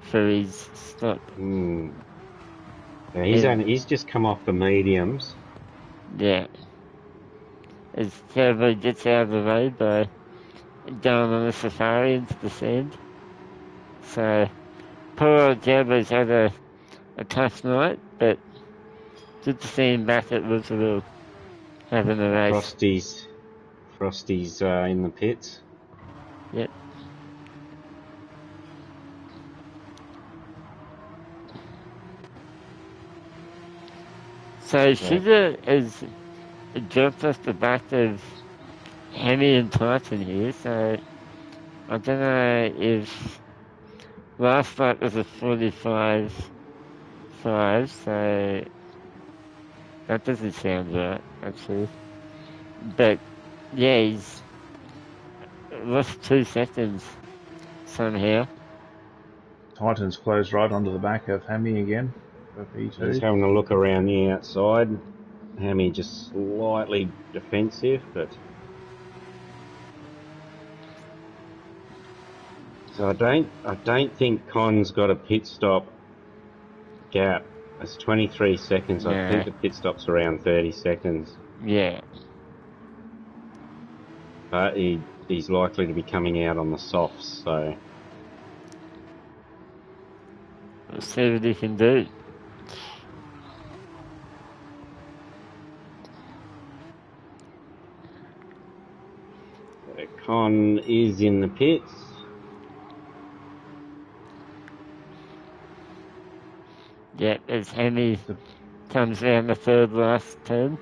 for his stop. Yeah, he's just come off the mediums. Yeah. As Cowboy gets out of the way by going on a safari into the sand. So, poor old Cowboy's had a tough night, but good to see him back at Roosevelt having a race. Frosty's in the pits. Yep. So Sugar has jumped off the back of Hammy and Titan here, so I don't know if last lap was a 45-5, so that doesn't sound right, actually. But yeah, he's lost 2 seconds somehow. Titans closed right onto the back of Hammy again for P2. He's having a look around the outside. Hammy just slightly defensive, but so I don't think Con's got a pit stop gap. It's 23 seconds. I think the pit stop's around 30 seconds. Yeah. But he's likely to be coming out on the softs, so We'll see what he can do. Con is in the pits. Yeah, as Hammy comes around the third last turn.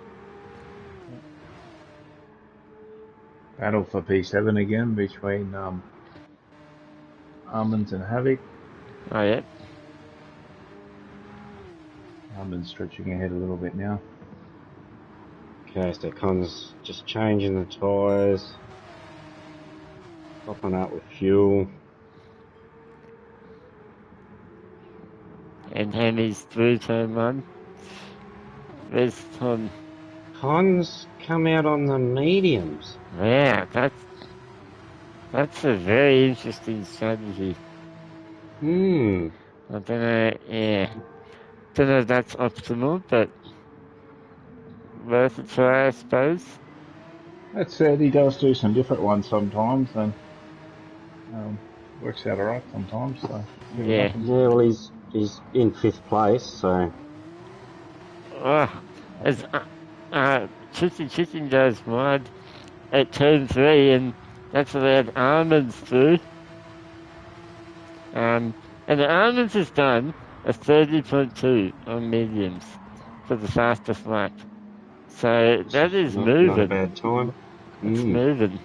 Battle for P7 again between Almonds and Havoc. Oh, yeah. Almond's stretching ahead a little bit now. Okay, so Con's just changing the tyres, topping up with fuel. And Hami's through turn 1. Where's Con? Con's come out on the mediums. Yeah, that's a very interesting strategy. I don't know, yeah. Don't know if that's optimal, but worth a try, I suppose. That said, he does do some different ones sometimes, and works out alright sometimes. So see what Yeah. happens. Yeah, well, he's in 5th place, so Oh, as Chicken goes wide at turn 3, and that's allowed Almonds through. And the Almonds has done a 30.2 on mediums for the fastest lap. So that is moving. not a bad time. It's moving.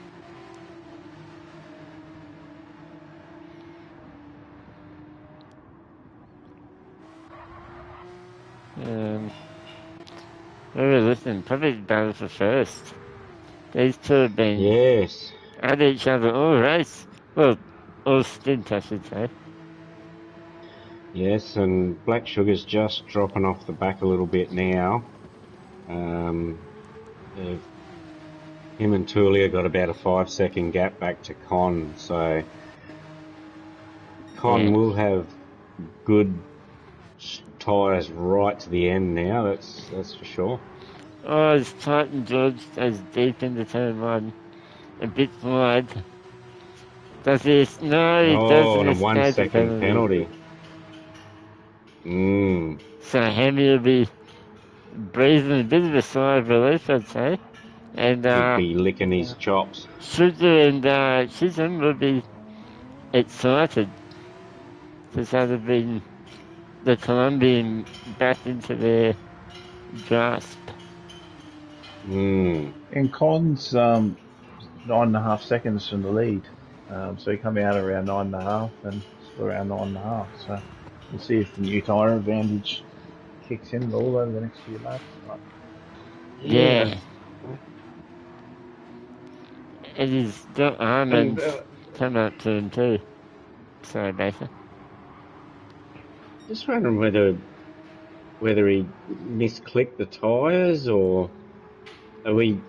Where are we listening? Probably battle for first. These two have been at each other all race. Well, all stint, I should say. Yes, and Black Sugar's just dropping off the back a little bit now. Him and Tulia got about a 5-second gap back to Con, so Con will have good tyres right to the end now, that's for sure. Oh, it's Titan George as deep into turn 1. A bit wide. Does this? No, he doesn't. And a 1-second penalty. So Hemi will be breathing a bit of a sigh of relief, I'd say. And he'd be licking his chops. Sugar and Chisholm will be excited because that have been the Colombian back into their grasp. And Con's 9.5 seconds from the lead. So he come out around 9.5 and still around 9.5. So we'll see if the new tyre advantage kicks in at all over the next few laps. But yeah. And he's got Almonds coming up turn 2. Sorry, Baker. Just wondering whether he misclicked the tyres, or are we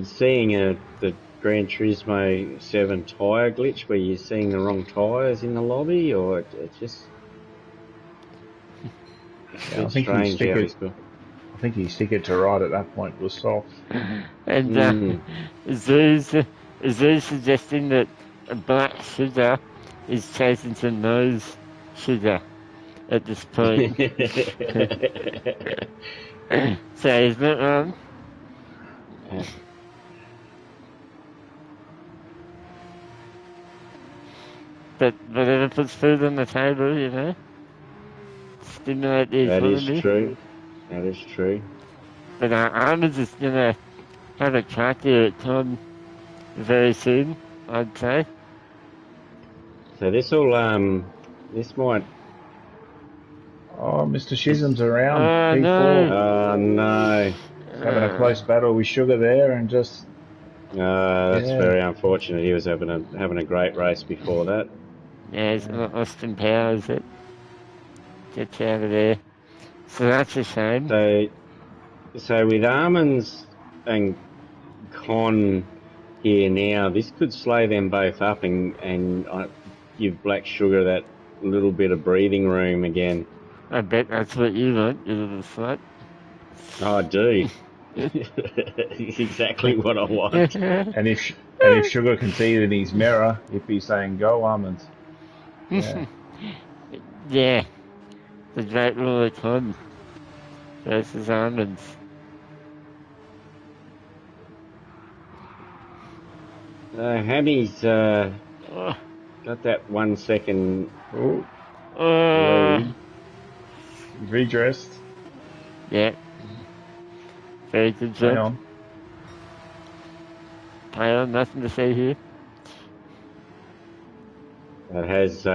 seeing the Gran Turismo 7 tyre glitch where you're seeing the wrong tyres in the lobby, or it's just I think his ticket to ride at that point was soft. And Zoo's suggesting that Black Sugar is chasing some nose sugar at this point. So he's not wrong. But whatever puts food on the table, you know, stimulate the economy. That is true. But Almonds is going to have a crack here at Con very soon, I'd say. So this might... Oh, Mr. Chisholm's around. P4. No. No. Having a close battle with Sugar there, and just... that's very unfortunate. He was having a great race before that. Yeah, it's Austin Powers that gets out of there. So that's a shame. So with Almonds and Con here now, this could slow them both up and give Black Sugar that little bit of breathing room again. I bet that's what you want, you little slut. Oh, I do. It's exactly what I want. and if Sugar can see it in his mirror, he'd be saying, "Go Almonds." Yeah. Yeah. The great rule of Con versus Almonds. Hammy's got that 1 second lead. Redressed. Yeah. Very good job. Play on, nothing to say here. It has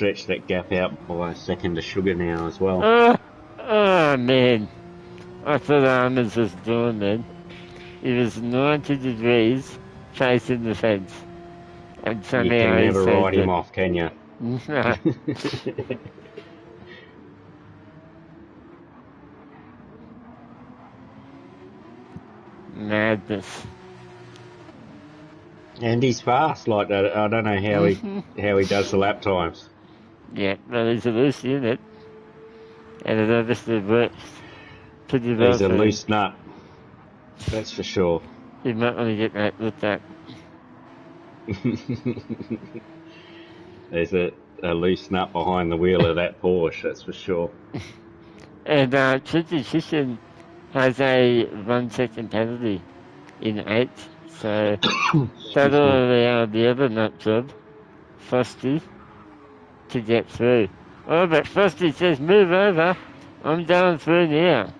stretch that gap out by a second to Sugar now as well. Oh man, I thought Armands was doing then. It was 90 degrees facing the fence. And somehow You can never he ride him off, can you? No. Madness. And he's fast like that. I don't know how he does the lap times. Yeah, well, he's a loose unit. And it obviously works pretty well. He's a loose nut. That's for sure. You might want to get that looked at. There's a loose nut behind the wheel of that Porsche, that's for sure. And Tradition has a 1 second penalty in 8th, so that'll allow the other nut job, Frosty, to get through. Oh, but Frosty says, move over, I'm down through now.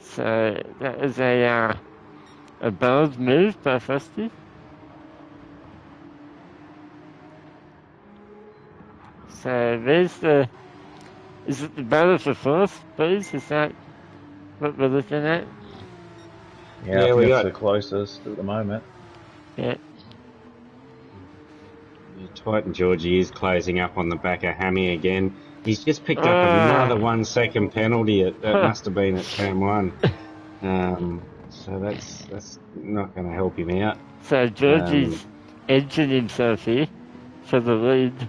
So that was a bold move by Frosty. So there's is it the battle for 4th, please? Is that what we're looking at? Yeah, I think it's the closest at the moment. Yeah. Titan Georgie is closing up on the back of Hammy again. He's just picked up another 1 second penalty. That must have been at turn 1. So that's not going to help him out. So Georgie's edging himself here for the lead.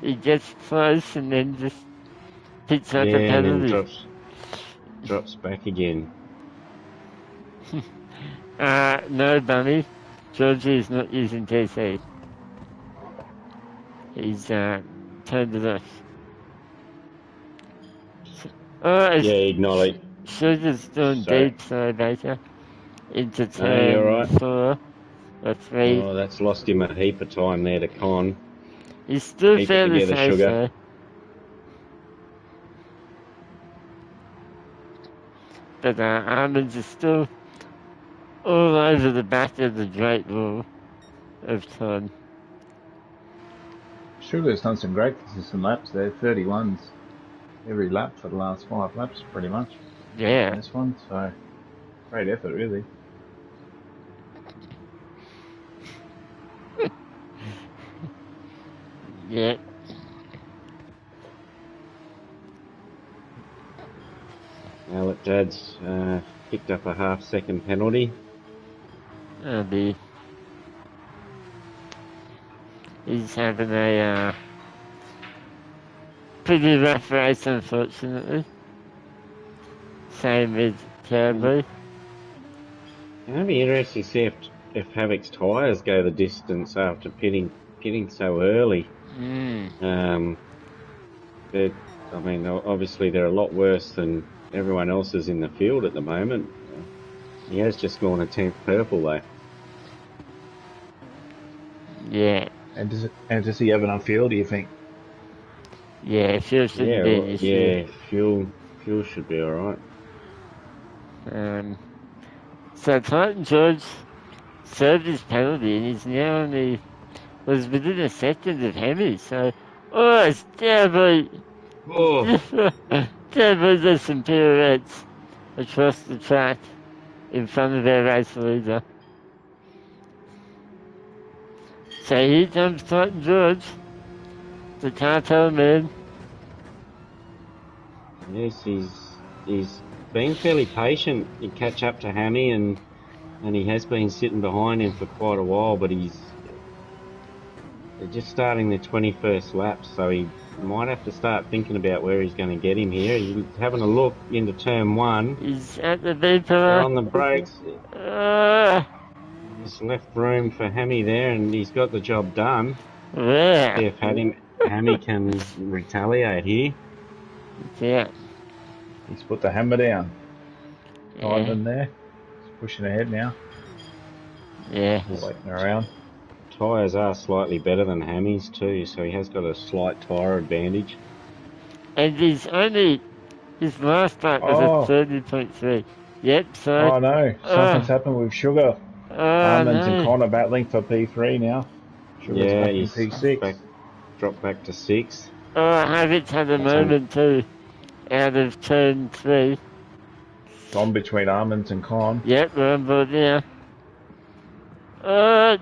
He gets close and then just picks up a penalty. And drops back again. No, Bunny. Georgie is not using TC. He's turned it off. Acknowledge. Sugar's doing deep, so later. Into turn 4 or 3. Oh, that's lost him a heap of time there to Con. He's still fairly safe, though. But Armands is still all over the back of the Great Wall of Ton. Sugar's done some great consistent laps there, 31s every lap for the last 5 laps, pretty much. Yeah. This one, so great effort, really. Yeah. Now that Dad's picked up a half-second penalty. He's having a pretty rough race, unfortunately. Same with Cowboy. It'll be interesting to see if Havoc's tyres go the distance after pitting so early. Obviously they're a lot worse than everyone else is in the field at the moment. He has just gone a 10th purple though. Yeah. And does he have enough fuel, do you think? Yeah, fuel should be an issue. Yeah, fuel should be alright. So Titan George served his penalty and he's now only was within a second of Hemi, so it's Cowboy. Cowboy does some pirouettes across the track in front of our race leader. So here comes Titan George, the cartel man. Yes, he's been fairly patient to catch up to Hammy, and he has been sitting behind him for quite a while, but they're just starting the 21st lap, so he might have to start thinking about where he's going to get him here. He's having a look into turn 1. He's at the B pillar. On the brakes. He's left room for Hammy there, and he's got the job done. Yeah. See if Hammy can retaliate here. Yeah. He's put the hammer down. Ivan there. He's pushing ahead now. Yeah. He's waiting around. Tyres are slightly better than Hammy's too, so he has got a slight tyre advantage. And his last lap was at 30.3. Yep, so... Oh no, something's happened with Sugar. Armands and Connor battling for P3 now. Sugar's back in P6. dropped back to 6. Havic's had a moment too, out of turn 3. Gone between Almonds and Con. Yep, we're on board now.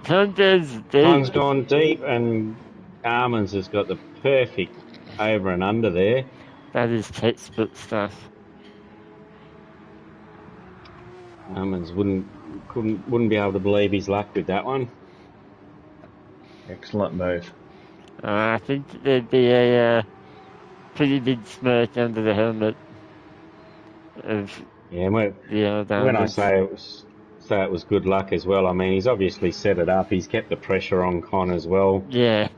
Con's deep. Con's gone deep, and Almonds has got the perfect over and under there. That is textbook stuff. Almonds wouldn't be able to believe his luck with that one. Excellent move. I think there'd be a pretty big smirk under the helmet of Yeah, when I Almonds. say it was good luck as well, I mean he's obviously set it up. He's kept the pressure on Con as well. Yeah.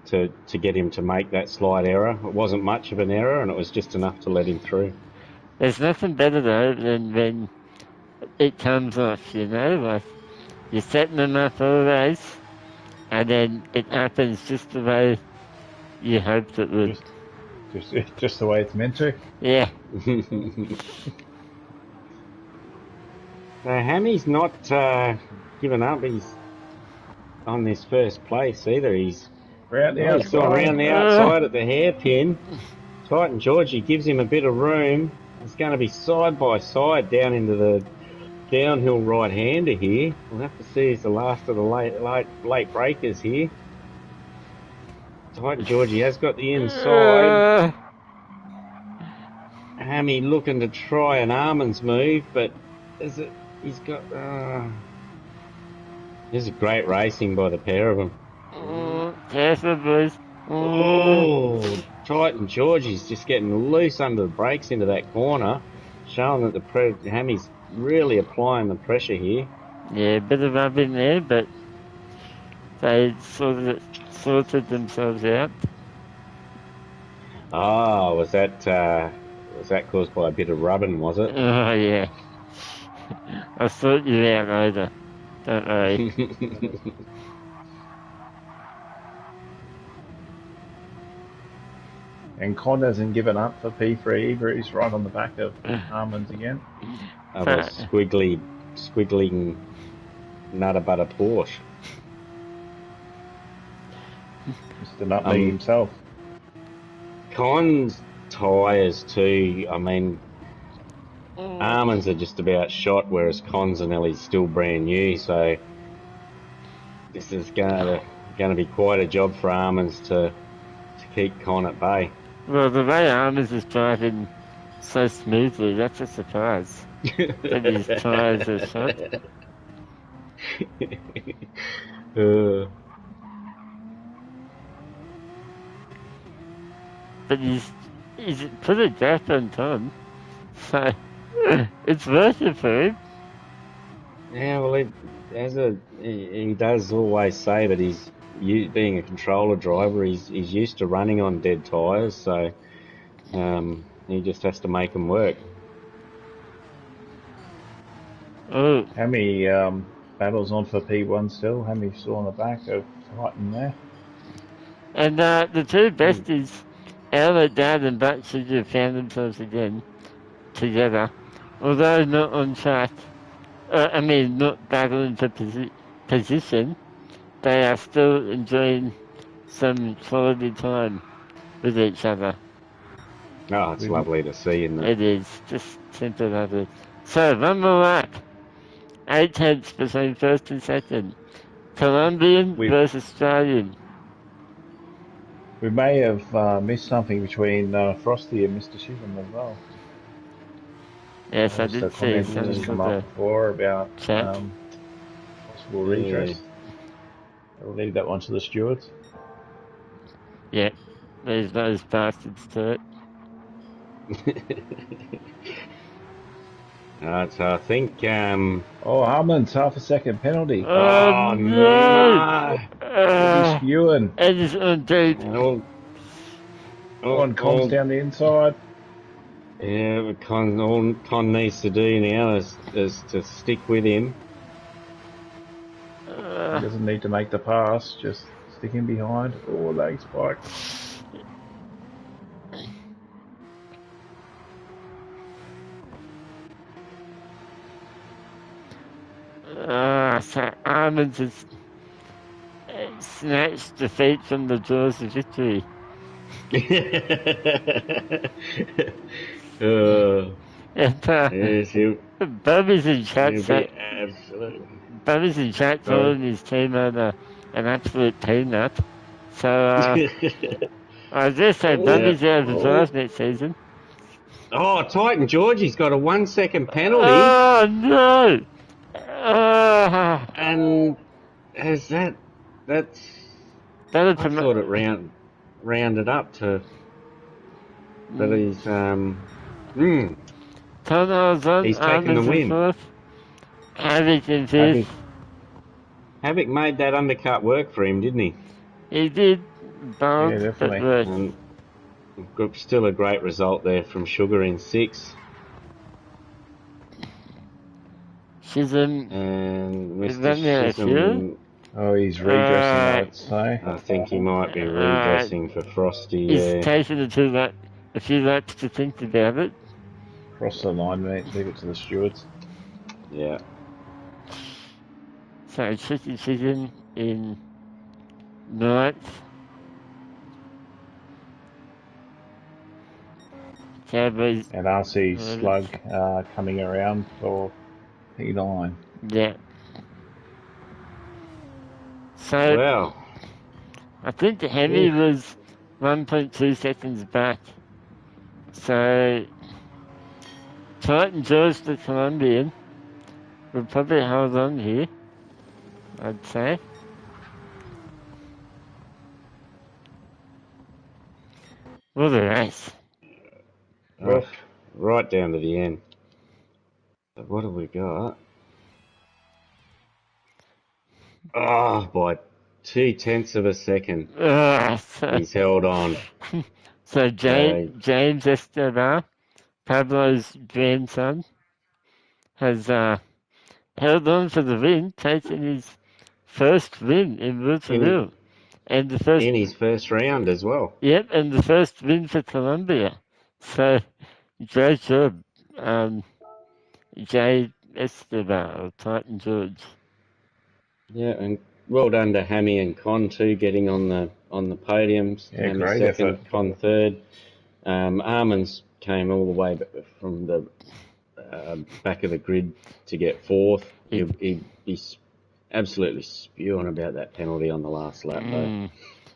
To get him to make that slight error. It wasn't much of an error, and it was just enough to let him through. There's nothing better though than when it comes off, like you're setting them up for a race, and then it happens just the way you hoped it would. Just the way it's meant to. Yeah. Hammy's not given up. He's on this first place either. He's Around the he's gone around the outside at the hairpin. Titan Georgie gives him a bit of room. It's going to be side by side down into the downhill right-hander here. We'll have to see as the last of the late breakers here. Titan Georgie has got the inside. Hammy looking to try an Almonds move, but he's got... this is great racing by the pair of them. Careful, boys. Oh, Titan Georgie's just getting loose under the brakes into that corner, showing that Hammy's really applying the pressure here. Yeah, a bit of rub in there, but they sorted themselves out. Oh, was that caused by a bit of rubbing, was it? Oh, yeah. I'll sort you out later. Don't worry. And Con hasn't given up for P3 either. He's right on the back of Almonds again. Of a squiggling nutter butter Porsche. Mr. Nutley himself. Con's tyres too, I mean, Almonds are just about shot, whereas Con's and Ellie's still brand new, so this is going to be quite a job for Almonds to keep Con at bay. Well, the way Almonds is driving so smoothly, that's a surprise. And his tyres are shot. But he's put a gap on Tom, so it's worth it for him. Yeah, well, he does always say that he's being a controller driver. He's used to running on dead tyres, so he just has to make them work. Oh, Hammy battles on for P1 still. Hammy still on the back of Titan there. and the two besties, Ella, Dad, and Batchy have found themselves again together, although not on track. Not battling for position. They are still enjoying some quality time with each other. Oh, it's lovely to see, isn't it? It is, just simply lovely. So, one more lap. 8 tenths between first and second. Colombian versus Australian. We may have missed something between Frosty and Mr. Shivam as well. Yes, I did see something come up before about possible redress. We'll leave that one to the stewards. Yeah, there's those bastards to it. So I think... Almonds, half a second penalty. Oh, no! He's spewing. It is indeed. One Con's down the inside. Yeah, what Con needs to do now is to stick with him. He doesn't need to make the pass, just stick him behind. Oh, leg spike. So Almonds is snatched defeat from the jaws of victory. And Yes, Bubby's in chat, he'll be absolutely. Bubby's in chat calling his team an absolute peanut. So I dare say Bubby's out of drive next season. Oh, Titan Georgie's got a 1 second penalty. Oh no! And has that's I thought it rounded up to that he's Tunnels on, he's taken the win. Havoc in fifth. Havoc made that undercut work for him, didn't he? He did, Yeah, definitely. Still a great result there from Sugar in 6. Shism. And Mr. Shism. Oh, he's redressing, I'd say. I think he might be redressing for Frosty. He's taken a few laps to think about it. Cross the line, mate. Leave it to the stewards. Yeah. So Tricky Chicken in 9th. Cowboys. And RC Slug coming around for P9. Yeah. So, wow. I think the Hemi was 1.2 seconds back. So, Titan George the Colombian will probably hold on here, I'd say. What a race. Right down to the end. But what have we got? Oh, by 0.2 of a second. He's held on. So James Esteban, Pablo's grandson, has held on for the win, taking his first win in W2W. And in his first round as well. Yep, and the first win for Colombia. So, great job, Jay Esteban or Titan George. Yeah, and well done to Hammy and Con too, getting on the podiums. Yeah, Hammy great second, effort. Con third. Armands came all the way from the back of the grid to get fourth. He'd be absolutely spewing about that penalty on the last lap, though.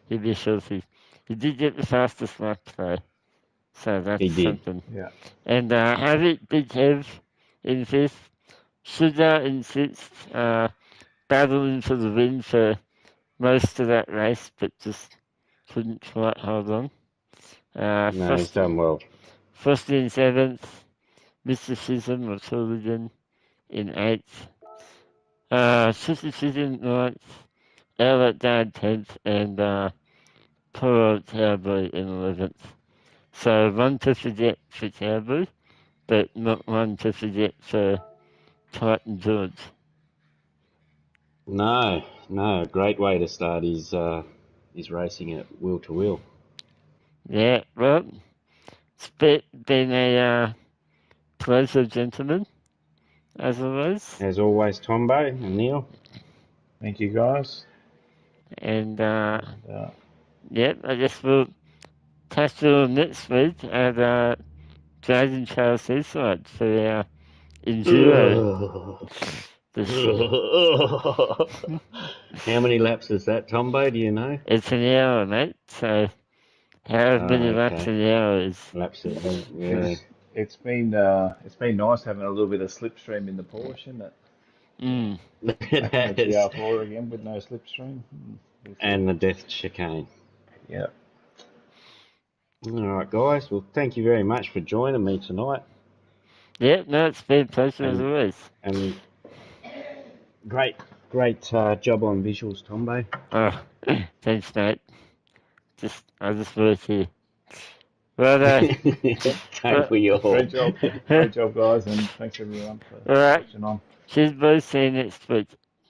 He'd be filthy. He did get the fastest lap, though. So that's something. Yeah. And Havoc, Big Hev in 5th. Sugar in 6th. Battling for the win for most of that race, but just couldn't quite hold on. No, he's done well. Frosty in 7th. Mr. Chisholm or Tulligan in 8th. Sister Chisholm 9th. Elliot Dad 10th. And poor old Cowboy in 11th. So one to forget for Cowboy, but not one to forget for Titan George. No, great way to start his racing at wheel to wheel. Yeah, well, it's been a pleasure, gentlemen, as always. As always, Tombo and Neil. Thank you, guys. And yeah, I guess we'll catch you all next week at Dragon Trail Seaside for our enduro. How many laps is that, Tombo? Do you know? It's an hour, mate. So, however many laps an hour is. Laps is really. It's been nice having a little bit of slipstream in the Porsche, isn't it? It is. GR4 again with no slipstream. And the death chicane. Yeah. All right, guys. Well, thank you very much for joining me tonight. Yeah, no, it's been a pleasure as always. And great job on visuals, Tombo. Oh, thanks, mate. I just work here. Well, Time for your Great job, guys, and thanks everyone for watching on. Cheers, boys. See you next week.